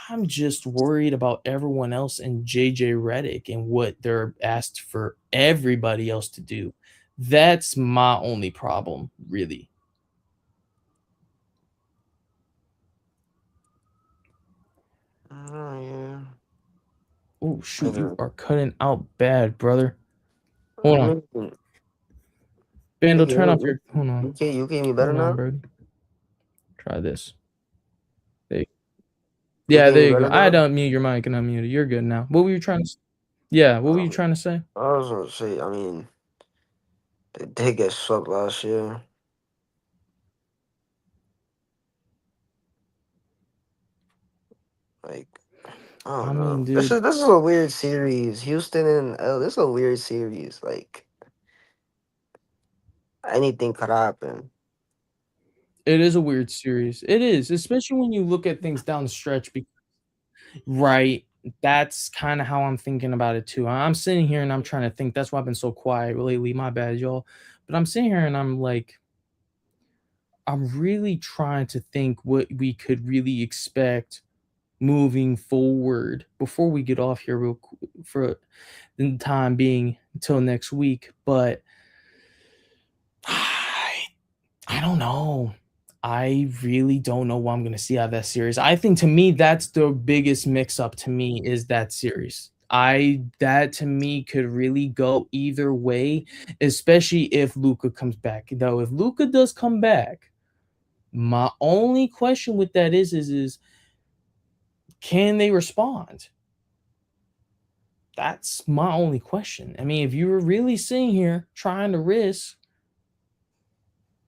I'm just worried about everyone else and JJ Redick and what they're asked for everybody else to do. That's my only problem, really. Oh, yeah. Oh, shoot. You are cutting out bad, brother. Hold on. Bando, turn off your... Hold on. Okay, you getting me better now? Bro. Try this. Yeah, there you go. I don't mute your mic and unmute it. You're good now. What were you trying to say? Yeah, what were you trying to say? I was going to say, I mean, they did get swept last year. Like, I don't know. Dude, this is a weird series. Houston and this is a weird series. Like, anything could happen. It is a weird series. It is, especially when you look at things down the stretch. Right. That's kind of how I'm thinking about it too. I'm sitting here and I'm trying to think. That's why I've been so quiet lately. My bad, y'all. But I'm sitting here and I'm like, I'm really trying to think what we could really expect moving forward before we get off here real quick for the time being until next week. But I don't know. I really don't know what I'm going to see out of that series. I think, to me, that's the biggest mix-up to me, is that series. That to me could really go either way, especially if Luka comes back. Though if Luka does come back, my only question with that is can they respond? That's my only question. I mean, if you were really sitting here trying to risk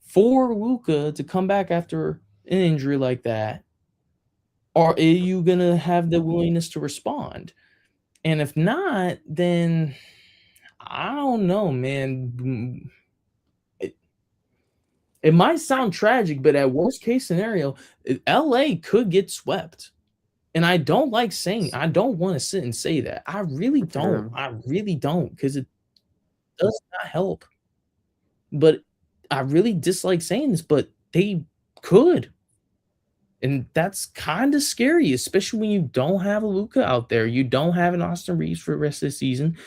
for Luka to come back after an injury like that, or are you gonna have the willingness to respond? And if not, then I don't know, man. It might sound tragic, but at worst case scenario, LA could get swept. And I don't want to sit and say that. I really don't. I really don't, because it does not help. But I really dislike saying this, but they could. And that's kind of scary, especially when you don't have a Luka out there. You don't have an Austin Reeves for the rest of the season.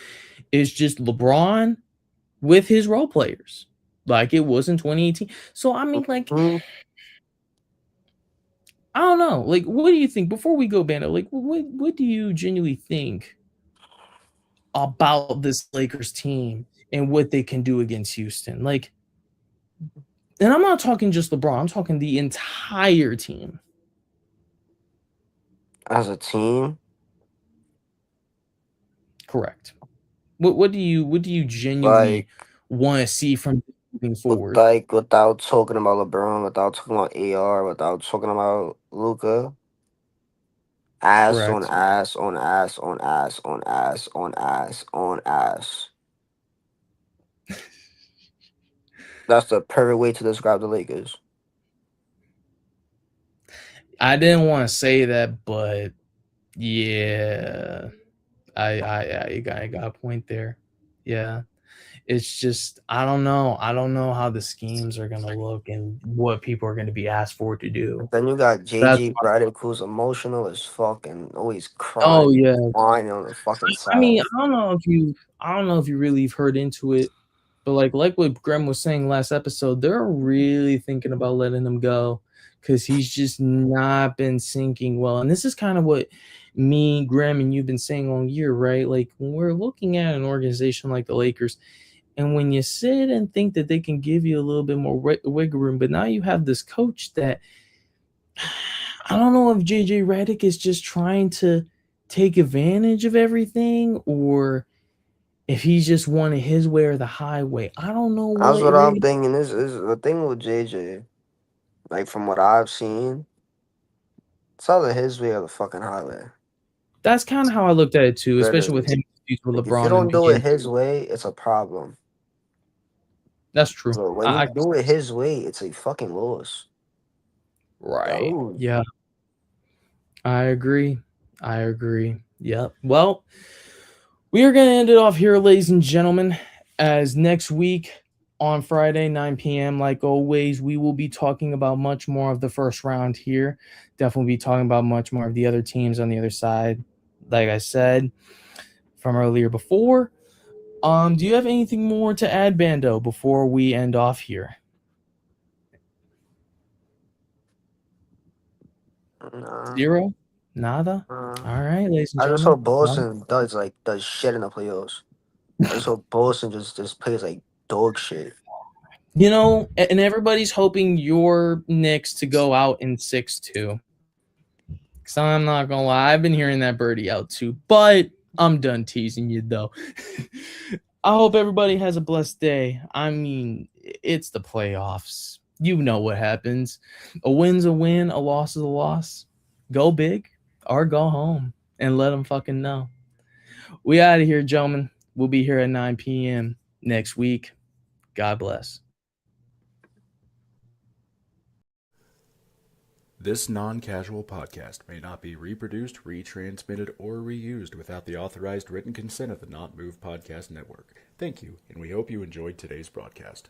It's just LeBron with his role players, like it was in 2018. So, I mean, like, I don't know. Like, what do you think? Before we go, Bando, like, what do you genuinely think about this Lakers team and what they can do against Houston? Like, and I'm not talking just LeBron. I'm talking the entire team. As a team? Correct. What do you genuinely want to see from moving forward? Like, without talking about LeBron, without talking about AR, without talking about Luka, ass on Correct. ass on ass on ass on ass on ass on ass. That's the perfect way to describe the Lakers. I didn't want to say that, but yeah, I got a point there. Yeah. It's just I don't know. I don't know how the schemes are gonna look and what people are gonna be asked for to do. Then you got That's JJ Redick, who's emotional as fuck and always Oh, crying, yeah. whining on the fucking I mean, side. I don't know if you really have heard into it, but like what Graham was saying last episode, they're really thinking about letting him go because he's just not been sinking well. And this is kind of what me, Graham, and you've been saying all year, right? Like when we're looking at an organization like the Lakers, and when you sit and think that they can give you a little bit more wiggle room, but now you have this coach that I don't know if JJ Redick is just trying to take advantage of everything or if he's just wanted his way or the highway. I don't know That's what what I'm really. thinking. Is the thing with JJ, like from what I've seen, it's either his way or the fucking highway. That's kind of how I looked at it too, especially with Literally. him with Like, if you LeBron in don't the do it beginning. his way, it's a problem. That's true. But when you do it his way, it's a fucking loss. Right. Yo. Yeah. I agree. Yep. Well, we are going to end it off here, ladies and gentlemen, as next week on Friday, 9 p.m., like always, we will be talking about much more of the first round here. Definitely be talking about much more of the other teams on the other side. Like I said from earlier before, do you have anything more to add, Bando, before we end off here? Zero? Nada? All right, ladies and I just gentlemen. hope Boston does shit in the playoffs. I just hope Boston just plays like dog shit. You know, and everybody's hoping your Knicks to go out in 6-2. Because I'm not going to lie, I've been hearing that birdie out too. But I'm done teasing you, though. I hope everybody has a blessed day. I mean, it's the playoffs. You know what happens. A win's a win, a loss is a loss. Go big or go home and let them fucking know. We out of here, gentlemen. We'll be here at 9 p.m. next week. God bless. This non-casual podcast may not be reproduced, retransmitted, or reused without the authorized written consent of the Not Move Podcast Network. Thank you, and we hope you enjoyed today's broadcast.